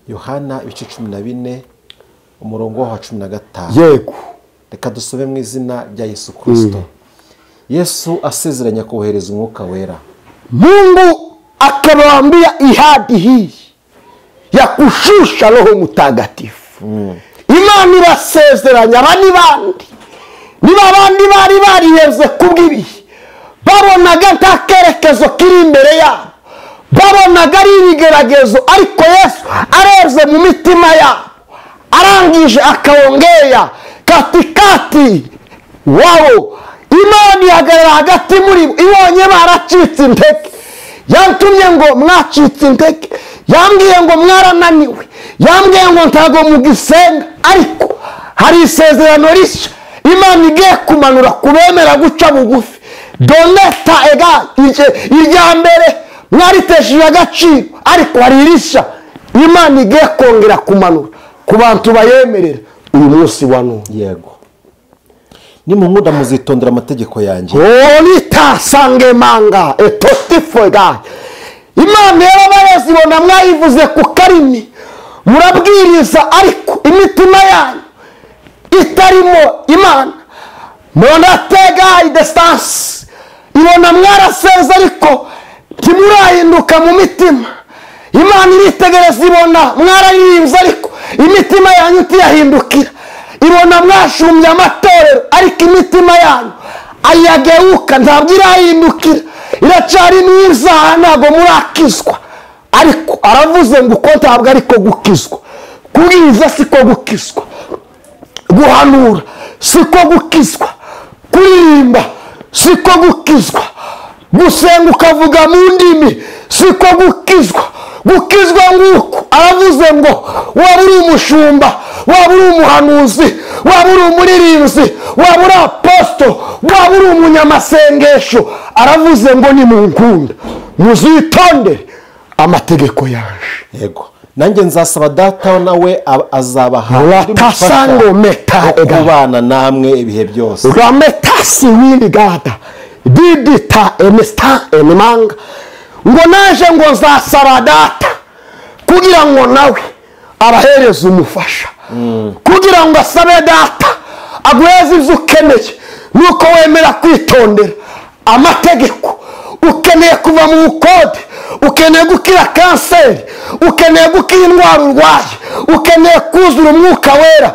Yohana ibice 14 umurongo wa 15. Yego, reka dusome mu izina rya Yesu Kristo. Yesu asezeranya kohereza umwuka wera. Mungu akawaambia ihadi hii ya kushusha Roho Mtakatifu. Imana irasezeranya abandi bandi niba abandi bari bariyeze kubwibi, babonaga nta kerekezo kiri imbere yabo, babonaga ari ibigeragezo, ariko Yesu areze mu mitima yabo, arangije akawongea katikati wao. Imana ihagarara hagati muri bo, ibonye baracitse intege, yantumye ngo mwacitse intege, yambwiye ngo mwarananiwe, yambwiye ngo ntago mugisenga, ariko hari isezerano rishya Imana igiye kumanura kubemera guca bugufi. Doneta ega irya mbere mwaritesheje agaciro, ariko hari irishya Imana igiye kongera kumanura ku bantu bayemerera uyu munsi wa none. Yego, nimunkunda muzitondera amategeko yanjye. Olita sange manga etotifega. Imana yarabarezi bona mwayivuze ku karimi murabwiriza, ariko imitima yanyu itarimo Imana. Monatega distance ibona mwaraseze ariko timurahinduka mu mitima. Imana iritegereza ibona mwarayinze ariko imitima yanyu tiyahindukira. Ibona mwashumye amatorero ariko imitima yanyu ayageuka ntabwo irahindukira, iracari mwiza ntabwo murakizwa. Ariko aravuze ngo uko ntabwo ariko gukizwa, kubwiriza siko gukizwa, guhanura siko gukizwa, kuririmba siko gukizwa, gusenga ukavuga mu ndimi siko gukizwa. Gukizwa nguko aravuze ngo waba uri umushumba, waba uri umuhanuzi, waba uri umuririmbyi, waba uri apostle, waba uri umunyamasengesho, aravuze ngo ni munkunda muzitondere amategeko yanje. Yego, nanjye nzasaba data nawe azabaha ratasango meta kubana namwe ibihe byose. Rametasi wili gada didita emesta emanga ngo naje ngo nzasaba data kugira ngo nawe abahereze umufasha, kugira ngo asabe data aguheze ibyo ukeneye, nuko wemera kwitondera amategeko. Ukeneye kuva mu bukode, ukeneye gukira kanseri, ukeneye gukira indwara urwaye, ukeneye kuzura umwuka wera,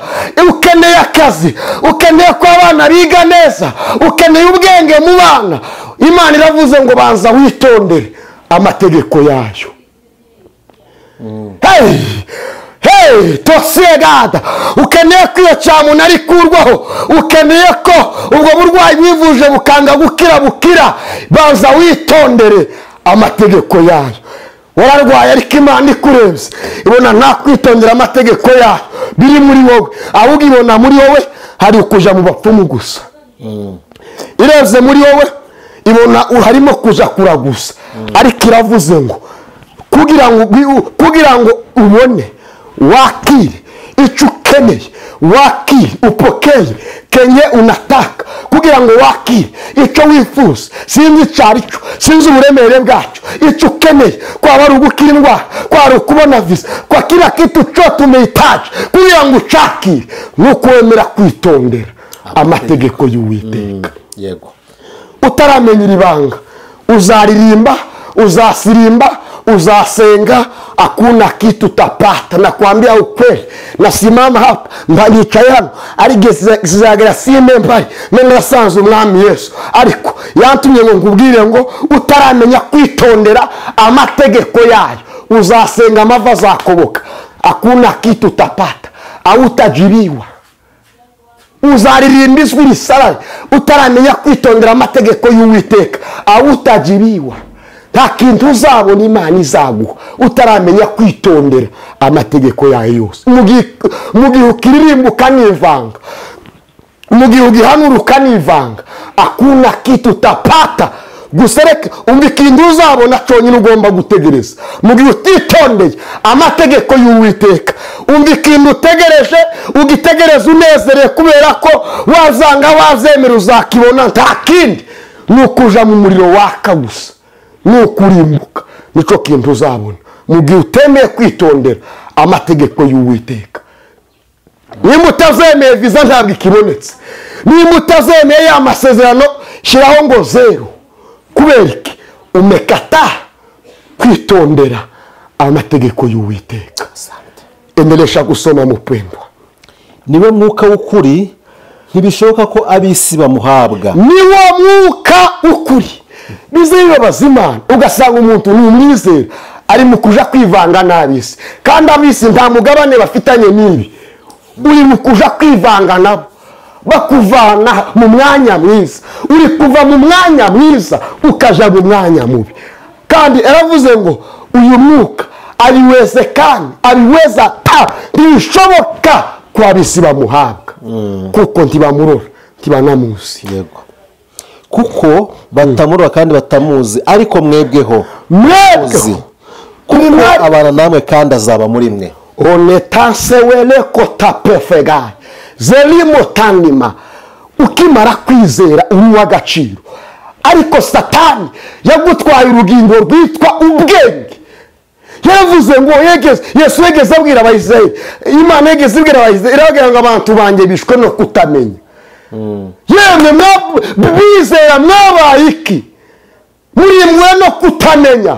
ukeneye akazi, ukeneye ko abana biga neza, ukeneye ubwenge mu bana. Imana iravuze ngo banza witondere amategeko yayo. Hey, tosiegada, ukeneye kwica umuntu ari kurwaho, ukeneye ko ubwo burwayi bwivuje bukanga bukira, banza witondere amategeko yayo. Wararwaye ariko Imana ikurebye ibona nta kwitondera amategeko yayo biri muri wowe, ahubwo ibona muri wowe hari ukuja mu bapfumu gusa. Ireze muri wowe ibona harimo kuja kuragusa, ariko iravuze ngo kugira ngo ubone wakire icyo ukeneye wakire, upokeye kenye unataka, kugira ngo wakire icyo wifuza. Sinzi icyo ari cyo, sinzi uburemere bwacyo. Icyo ukeneye kwaba ari ugukira indwara, kwaba ari ukubona visa, kwa kila kitu chote umehitaji kugira ngo ucakire, ni ukwemera kwitondera amategeko y'Uwiteka. Yego. Utaramenya iri banga, uzaririmba, uzasirimba, uzasenga, hakuna kitu utapata. Nakwambia ukweli, nasimama hapa mbanicaye hano ariko zizagera sime mbari none nasanze umwami Yesu, ariko yantumye ngo nkubwire ngo utaramenya kwitondera amategeko yayo, uzasenga amava zakoboka, hakuna kitu utapata, hautajiriwa. Uzaririmba ijwi risaraye, utaramenya kwitondera amategeko y'Uwiteka, hautajiriwa. Nta kintu uzabona Imana izaguha utaramenya kwitondera amategeko yayo yose. Mu gihe ukiririmba ukanivanga, mu gihe ugihanura ukanivanga, hakuna kitu utapata. Gusa reka umva ikintu uzabona cyonyine ugomba gutegereza. Mu gihe utitondeye amategeko y'Uwiteka, umva ikintu utegereje, ugitegereza unezerewe, kubera ko wazanga wazemera uzakibona. Nta kindi, ni ukuja mu muriro waka gusa, ni ukurimbuka. Nicyo kintu uzabona mu gihe utemeye kwitondera amategeko y'Uwiteka. Niba utazemeye visa ntabwo ikibonetse, niba utazemeye ya masezerano shiraho ngo 0. Kubera iki? Umekata kwitondera amategeko y'Uwiteka. Endelesha gusoma mpendwa. Niwe mwuka w'ukuri, ntibishoboka ko abisi bamuhabwa. Niwo mwuka ukuri. Bizeye bazimana ugasanga umuntu ni umwizera ari mu kuja kwivanga n'abisi, kandi abisi nta mugabane bafitanye nibi. Uri mu kuja kwivanga nabo, bakuvana mu mwanya mwiza. Uri kuva mu mwanya mwiza ukaja mu mwanya mubi. Kandi aravuze ngo uyu mwuka ariweze, kandi ariweza ntibishoboka ko abisi bamuhabwa, kuko ntibamurora, ntibanamuzi. Yego. Kuko batamurora kandi batamuzi, ariko mwebweho kuko abana namwe kandi azaba muri mwe. Onetansewele kotapefegaye zelimo tanima. Ukimara kwizera uri w'agaciro, ariko Satani yagutwaye urugingo rwitwa ubwenge. Yavuze ngo Yesu yegeze abwira Abayisiraheli, Imana yegeze abwira Abayisiraheli, iravuga ngo abantu banjye bishwe no kutamenya. Yemwe bizera mwabaye iki? Muri mwe no kutamenya.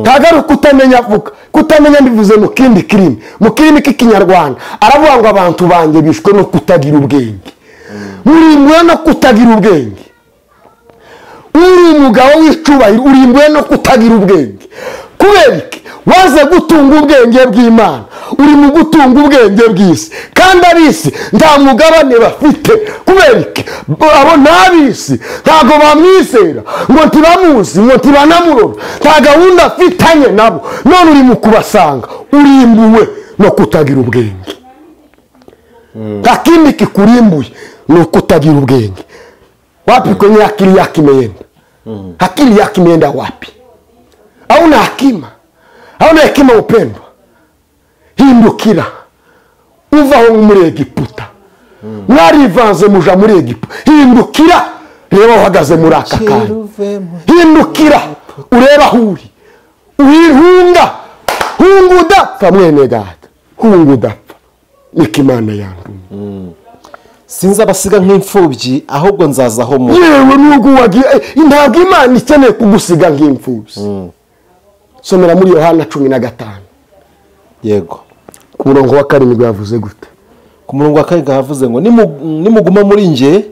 Tagaru kutamenya vuga, kutamenya bivuze mu kindi kirimi, mu kirimi k'ikinyarwanda aravuga ngo abantu banjye bishwe no kutagira ubwenge. Muri mwe no kutagira ubwenge. Uri umugabo w'icubahiro, uri mwe no kutagira ubwenge. Kubera iki? Waze gutunga ubwenge bw'Imana, uri mu gutunga ubwenge bw'isi, kandi abisi nta mugabane bafite. Kubera iki? Abo n'abisi ntago bamwizera, ngo ntibamuzi, ngo ntibanamurora, nta gahunda afitanye nabo. None uri mu kubasanga urimbuwe no kutagira ubwenge. Nta kindi kikurimbuye ni ukutagira ubwenge. Wapi kwenye akili yake imeenda? Akili yake imeenda wapi? Hauna hekima, hauna hekima upendwa. Hindukira uvaho muri Egiputa, mwarivanze muja muri Egiputa. Hindukira reba uhagaze muri aka kanya. Hindukira ureba huri, uhunga udapfa mwene data, hunga udapfa. Niko Imana yantumye. Sinzi abasiga nk'imfubyi, ahubwo nzazaho mu. Yewe nugo wagiye, ntabwo Imana ikeneye kugusiga nk'imfubyi. Somera muri Yohana 15. Yego. Ku murongo wa 7 yavuze gute? Ku murongo wa 7 havuze ngo nimuguma muri nje,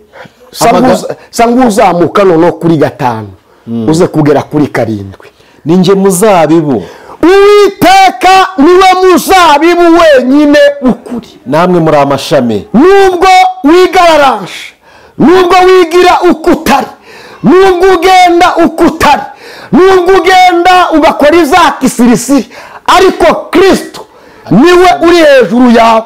sanguzamuka no kuri 5 uze kugera kuri 7. Ninje muzabibu. Uwiteka niwe muzabibu wenyine ukuri, namwe muri amashami. Nubwo wigararashe, nubwo wigira ukutari, nubwo ugenda ukutari, nubwo ugenda ugakora izakisirisiri, ariko Kristo niwe uri hejuru yawe.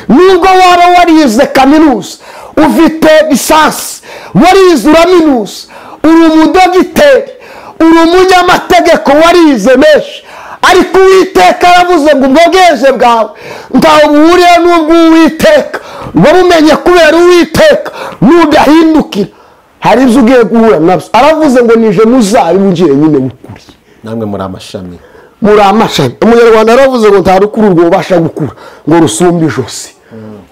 Nubwo waba warize kaminuza, ufite lisansi, warize uraminuza, uri umudogiteri, uri umunyamategeko warize menshi, ariko uwiteka aravuze ngo ubwogeze bwawe ntawe buhuriye n'ubw'uwiteka wabumenye kubera uwiteka nudahindukira hari ibyo ugiye guhura nabyo. Aravuze ngo nije muzabibu ngiye nyine w'ukuri, namwe muri amashami. muri amashami. Umunyarwanda aravuze ngo nta rukuru rwubasha gukura ngo rusumbe ijosi.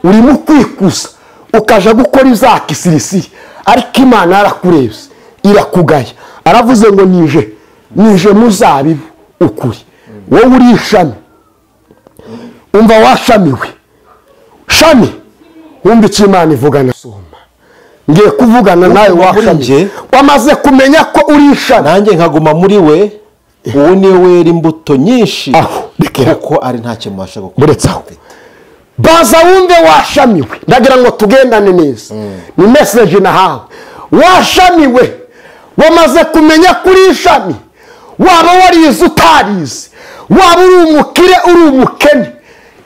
Urimo kwikuza ukaja gukora iza kisirisiri, ariko Imana yarakurebye irakugaya. Aravuze ngo nije muzabibu ukuri, wowe uri ishami. Umva washamiwe shami, wumva icyo Imana ivugana. Soma ngiye kuvugana nawe washamiwe, wamaze kumenya ko uri ishami, nanjye nkaguma muri we. Uwo niwe wera imbuto nyinshi kuko ari ntacyo mubasha gukora. Buretsaho baza wumve washamiwe, ndagira ngo tugendane neza. Ni message nahawe. Washamiwe, wamaze kumenya kuri ishami, waba warize utarize, waba uri umukire uri umukene,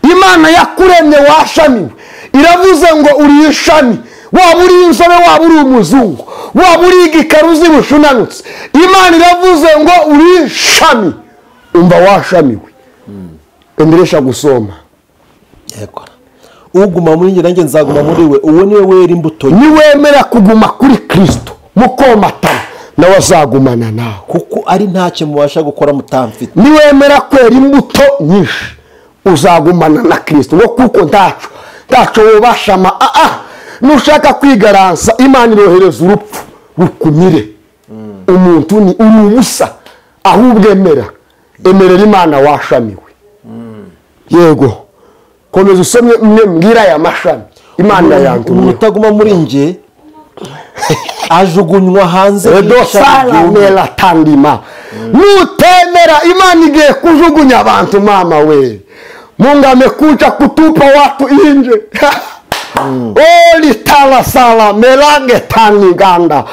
Imana yakuremye washamiwe. Iravuze ngo uri ishami, waba uri inzobe waba uri umuzungu, waba uri igikaruzi bushunanutse, Imana iravuze ngo uri ishami. Umva washamiwe. Endelesha gusoma. Yego. Uguma muri njye nanjye nzaguma muri we. Uwo niwe wera imbuto. Niwemera kuguma kuri Kristo mukomatana nawe azagumana nawe, kuko ari ntacyo mubasha gukora mutamfite. Niwemera kwera imbuto nyinshi uzagumana na Kristo, ngo kuko ntaco wubashama. Nushaka kwigaransa, Imana irohereza urupfu rukumire. Umuntu ni ubusa, ahubwo emerera Imana washamiwe. Yego, komeza usomye mbwira aya mashami Imana yantumye. Umuntu utaguma muri njye ajugunywa hanze. Edosala mela tandima. Nutemera, Imana igiye kujugunya abantu mama we. Mungu amekuja kutupa watu nje. Litala sala melange taniganda.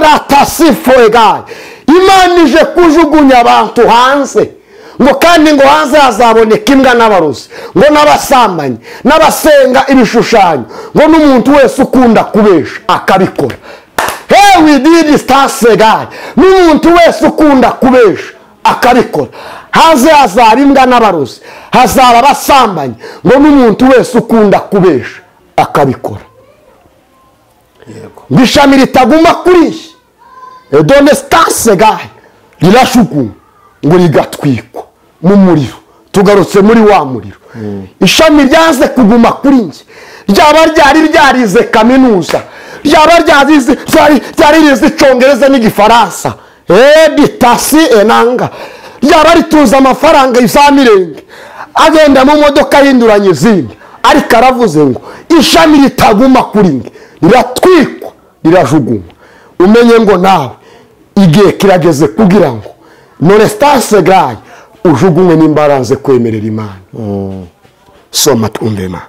Ratasifu egai. Imana ije kujugunya abantu hanze. Ngo kandi ngo hanze hazaboneka imbwa n'abarozi, ngo n'abasambanyi, n'abasenga ibishushanyo, ngo n'umuntu wese ukunda kubesha akabikora. We did start guy. N'umuntu wese ukunda kubesha akabikora. Hanze hazaba imbwa n'abarozi, hazaba abasambanyi, ngo n'umuntu wese ukunda kubesha akabikora. Bishami ritaguma kuri done stance guy rirashugu ngo rigatwikwa mu muriro. Tugarutse muri wa muriro. Ishami ryanze kuguma kuri nje, ryaba ryarize kaminuza, ryaba ryarize icyongereza n'igifaransa, ditasi enanga, ryaba rituza amafaranga izamirenge, agenda mu modoka yinduranye izindi, ariko aravuze ngo ishami ritaguma kuri nge riratwikwa rirajugunywa. Umenye ngo nawe igihe kirageze kugira ngo none stance gaye ujugunywe n'imbaranze kwemerera Imana. Soma twumvema.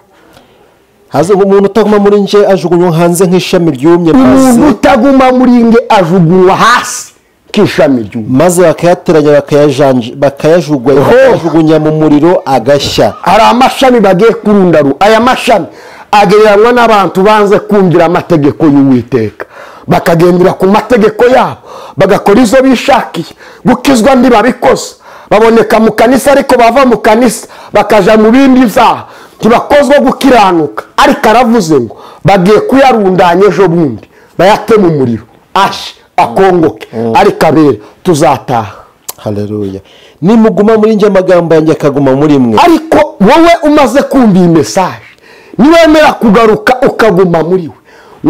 Haze umuntu utaguma muri nje ajugunywa hanze nk'ishami ryumye, umuntu utaguma muri nge ajugunywa hasi nk'ishami ryumye, maze bakayateranya bakayajugunya mu muriro agashya. Hari amashami bagiye kurundaru. Aya mashami agereranywa n'abantu banze kumvira amategeko y'Uwiteka, bakagendera ku mategeko yabo, bagakora izo bishakiye. Gukizwa ndi babikoze, baboneka mu kanisa ariko bava mu kanisa bakaja mu bindi byaha, ntibakozwe gukiranuka. Ariko aravuze ngo bagiye kuyarundanya ejo bundi bayate mu muriro ashe akongoke, ariko abere tuzataha. Haleluya. Nimuguma muri njye amagambo yanjye akaguma muri mwe. Ariko wowe umaze kumva iyi message, niwemera kugaruka ukaguma muri we,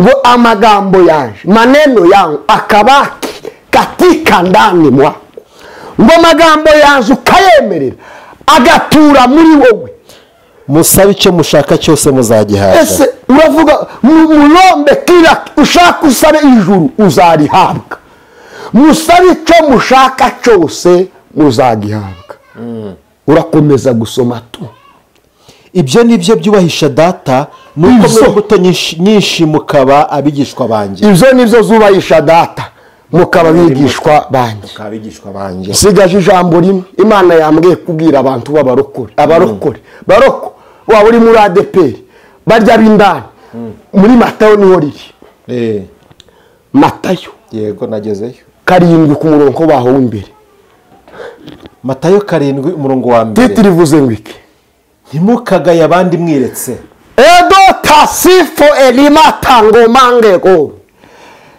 ngo amagambo yanje maneno yangu akabaki katika ndani mwako, ngo amagambo yanje ukayemerera agatura muri wowe. Musabe icyo mushaka cyose muzagihabwa. Ese uravuga mulombe kila ushaka usabe ijuru uzarihabwa. Musabe icyo mushaka cyose muzagihabwa. Urakomeza gusoma tu. Ibyo nibyo byubahisha data, nuko mbuto nyinshi mukaba abigishwa banje. Ibyo nibyo zubahisha data, mukaba bigishwa banje. Sigaje ijambo rimwe Imana yambwiye kubwira abantu b'abarokore. Baroko waba uri muri ADPR barya bindani muri Matayo niho riri. Matayo yego nagezeyo 7 ku murongo baho w'imbere. Matayo 7 umurongo wa mbere. titiri ivuze ngo iki? Ntimukagaye abandi mwiretse. Edo tasifo elimata ngomangego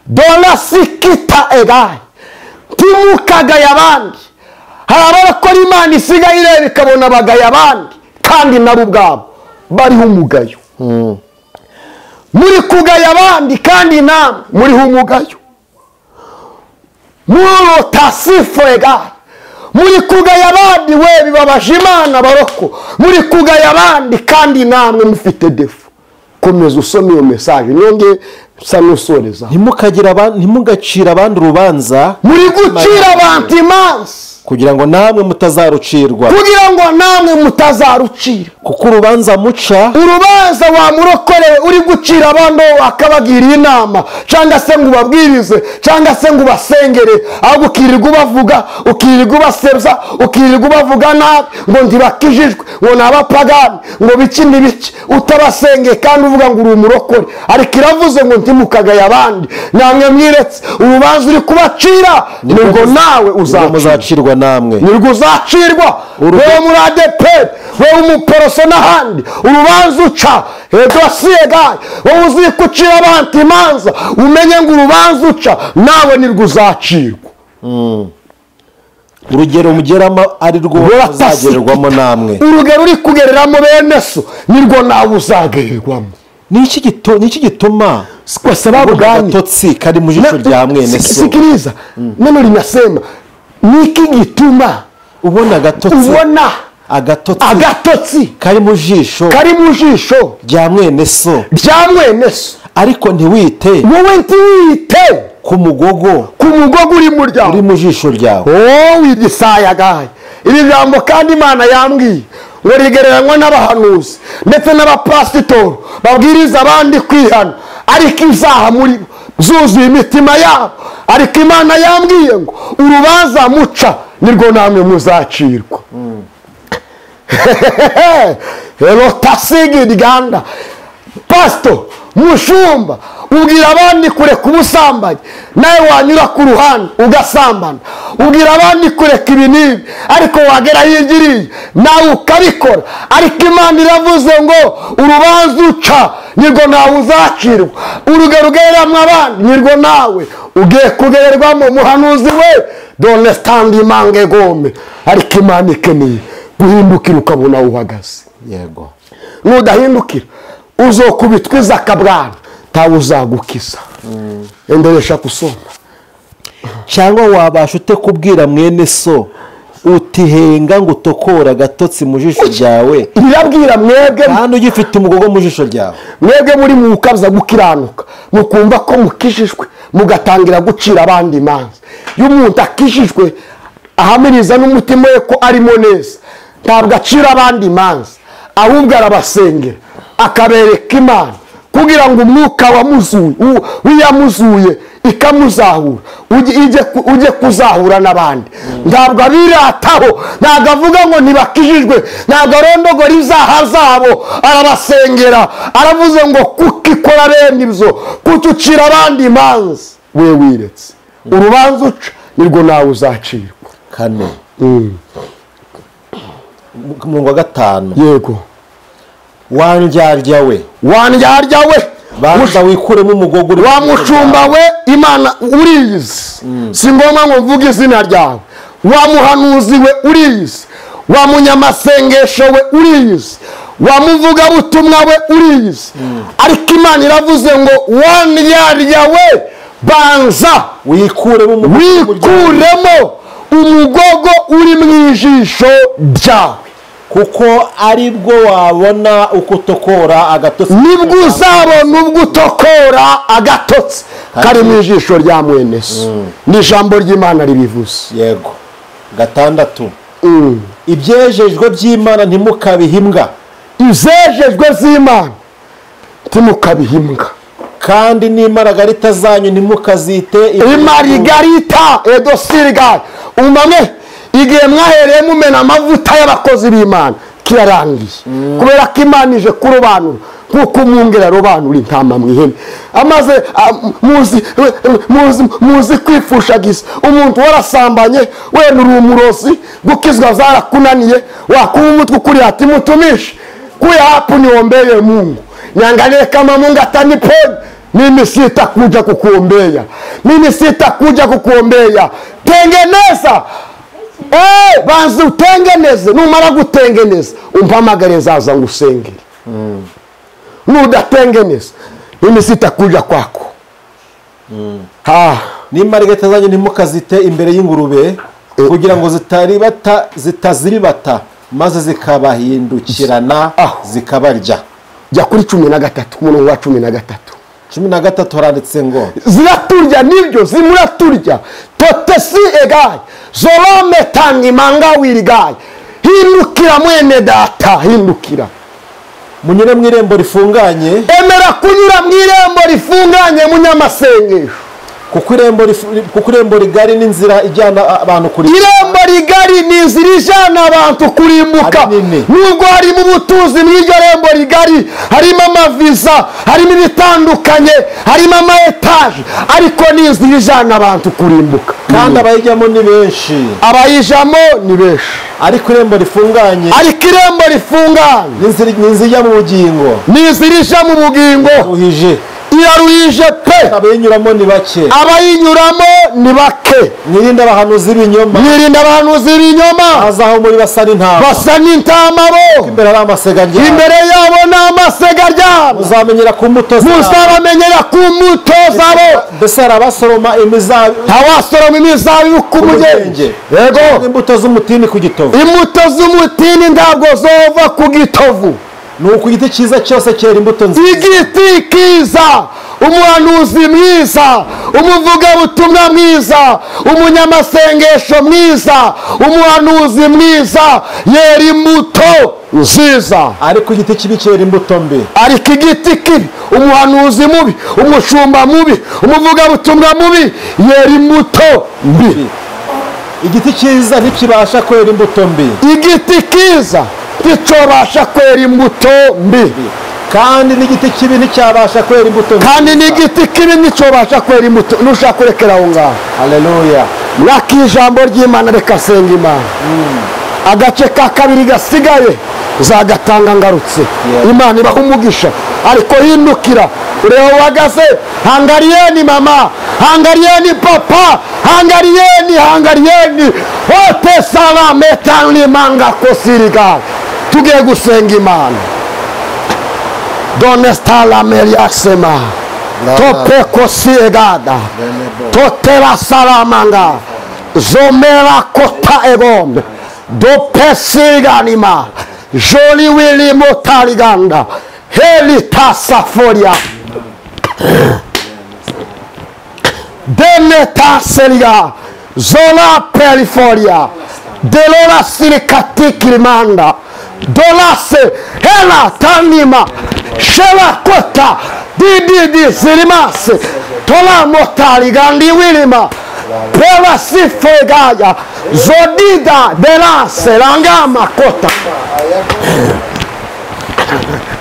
dola sikita egaye. Ntimukagaye abandi. Hari abakora Imana isigaye ireba ikabona bagaye abandi kandi nabo ubwabo bariho umugayo. Muri kugaya abandi kandi namwe muriho umugayo. Muri tasifo egaye. Muri kugaya abandi we bibabaje Imana baroko. Muri kugaya abandi kandi namwe mufite defu. Komeza usome iyo message nonge sanusoreza. Ntimugacira abandi urubanza. Muri gucira abantu imanza kugira ngo namwe mutazarucirwa. Kuko urubanza muca. Urubanza wa murokorewe uri gucira abandi akabagiriye inama cyangwa se ngo ubabwirize cyangwa se ngo ubasengere aho ukirirwa ubavuga ukirirwa ubasebya ukirirwa ubavuga nabi ngo ntibakijijwe ngo n'abapagani ngo biki n'ibiki utabasengeye kandi uvuga ngo uri umurokore ariko iravuze ngo ntimukagaye abandi namwe mwiretse urubanza uri kubacira nibwo nawe uzacirwa namwe nirwo uzacirwa wewe muri ADEPR wewe umuporoso n'ahandi urubanza uca edosiyegaye wowe uzi kucira abantu imanza umenye ngo urubanza uca nawe nirwo uzacirwa. Urugero mugeramo ari rwo uzagererwamo namwe. Urugero uri kugereramo bene so nirwo nawe uzagererwamo. Niki gituma sababu gani gatotsi kari mu jisho rya mwene so? Sikiliza neno linasema niki gituma ubona agatotsi kari mu jisho rya mwene so ariko ntiwite wowe ntiwite ku mugogo uri mu jisho ryawe. Wigisaya gaye iri jambo kandi Imana yambwiye ngo rigereranywa n'abahanuzi ndetse n'abapasitoro babwiriza abandi kwihana ariko izaha muri zuzuye imitima yabo ariko Imana yambwiye ngo urubanza muca nirwo namwe muzacirwa. Hello tasigi diganda pasto mushumba ubwira abandi kureka ubusambanyi nawe wanyura ku ruhande ugasambana ubwira abandi kureka ibinini ariko wagera higiriye nawe ukabikora ariko Imana iravuze ngo urubanza uca nirwo nawe uzacirwa urugero ugereramo abandi nirwo nawe ugiye kugererwamo. Muhanuzi we done stand imange gome ariko Imana ikeneye guhindukira ukabona uhagaze. Yego nudahindukira uzokubitwiza akabwana tawe uzagukiza. Enderesha kusoma. Cyangwa wabasha ute kubwira mwene so utihenga ngo utokora agatotsi mu jisho ryawe? Irabwira mwebwe kandi ugifite umugogo mu jisho ryawe. Mwebwe muri mukaza gukiranuka mukumva ko mukishijwe mugatangira gucira abandi imanza. Y'umuntu akishijwe ahamiriza n'umutima we ko arimo neza ntabwo acira abandi imanza ahubwo arabasengera akabereka Imana kugira ngo umwuka wiyamuzuye ikamuzahura ujye kuzahura n'abandi. Ntabwo abirataho ntabwo avuga ngo ntibakijijwe ntabwo arondogora izaha zabo arabasengera aravuze ngo kuko ikora bene ibyo kutucira abandi imanza we wiretse urubanza uca nirwo nawe uzacirwa. 4 umurongo wa 5. Yego wandyarya we banza wikuremo umugogo wa mucumba we Imana uriyizi si ngombwa ngo mvuge izina ryawe. Wa muhanuzi we uriyizi wa munyamasengesho we uriyizi wa muvuga butumwa we uriyizi ariko Imana iravuze ngo wandyarya we banza wikuremo umugogo uri mu ijisho ryawe kuko ari bwo wabona uko utokora agatotsi. Nibwo uzabona ubwo utokora agatotsi kari mu ijisho rya mwene so. Ni ijambo ry'Imana ribivuze. Yego 6 ibyejejwe by'Imana ntimukabihimbwa. Izejejwe z'Imana ntimukabihimbwa kandi n'imaragarita zanyu ntimukazite imarigarita edosiriga umame igihe mwahereye mumena amavuta y'abakozi b'Imana kirarangiye kubera ko Imana ije kurobanura kuko umwungeri arobanura intama mu ihene amaze muzi kwifushagiza umuntu warasambanye wenda uri umurozi gukizwa zarakunaniye wakuba umutwe ukuri ati mutumishi kuya hapo niombeye Mungu niangalie kama Mungu ataniponi mimi sitakuja kukuombea tengeneza banza utengeneze numara gutengeneza umpamagare zaza ngusengere nudatengeneza mimi sitakuja kwako n'imarigata zanyu ntimukazite imbere y'ingurube kugira ngo zitaziribata maze zikabahindukirana zikabarya. Jya kuri 13 umurongo wa 13 haranditse ngo ziraturya nibyo zimuraturya totesi egaye zorome tangimanga wirigaye hindukira mwene data hindukira munyure mu irembo rifunganye emera kunyura mu irembo rifunganye munyamasengesho kuko irembo rigari n'inzira ijyana abantu kuri irembo rigari n'inzira ijyana abantu kurimbuka nubwo harimo ubutuzi n'iryo rembo rigari harimo amaviza harimo ibitandukanye harimo ama etaje ariko n'inzira ijyana abantu kurimbuka kandi abayijyamo ni benshi ariko irembo rifunganye n'inzira ijya mu bugingo iraruhije pe abayinyuramo ni bake mwirinde abahanuzi b'ibinyoma azaho muri basa n'intama bo imbere yabo n'amasega ryabo muzamenyera ku mbuto zabo mbese arabasoroma imizabibu ku mugenge yego imbuto z'umutini ku gitovu ntabwo zova ku gitovu nuko igiti cyiza cyose cyera imbuto nziza igiti kiza umuhanuzi mwiza umuvugabutumwa mwiza umunyamasengesho mwiza umuhanuzi mwiza yera imbuto nziza ariko igiti kibi cyera imbuto mbi ariko igiti kibi umuhanuzi mubi umushumba mubi umuvugabutumwa mubi yera imbuto mbi igiti cyiza ntikibasha kwera imbuto mbi igiti kiza ticobasha kwera imbuto mbi kandi n'igiti kibi nticyabasha kwera imbuto nushaka kurekera aho ngaho haleluya mwaka ijambo ry'Imana reka senga Imana agace ka kabiri gasigaye zagatanga ngarutse Imana ibaha umugisha ariko hindukira ureba wagaze hangariyeni mama hangariyeni papa hangariyeni hote salame tanli manga kosiriga tugiye gusenga Imana donne sta la meliasema tope kosiegada totera salamanga zomera kota egombe dope siganima joli wili motaliganda helita saforia deneta seliga zola periforia delora silikatikilimanda dolase hela tanima shela kota dididi silimase tola motaligandi wilima pela sifegaya zodida delase langama kota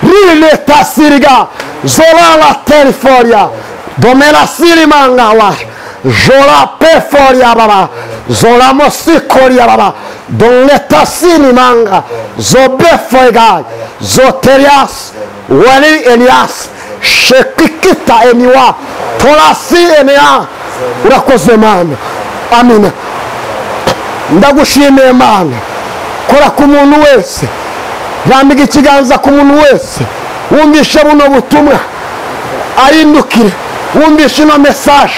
rile tasiriga zola la teriforia domela silimanga wa zola peforia baba zola mosikoria baba don leta silimanga zobefoiga zoterias wali Elias shekikita eniwa tolasi enea urakoze Mana amina ndagushimiye Mana kora ku muntu wese yambiga ikiganza ku muntu wese wumvisha buno butumwa ahindukire wumvisha ino message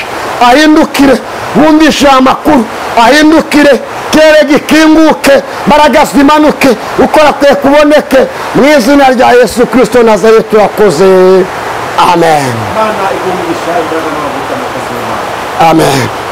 ahindukire wumvisha amakuru ahindukire kere gikinguke mbaraga zimanuke ukora kwe kuboneke mu izina rya Yesu Kristo Nazareti turakoze amen. Amen.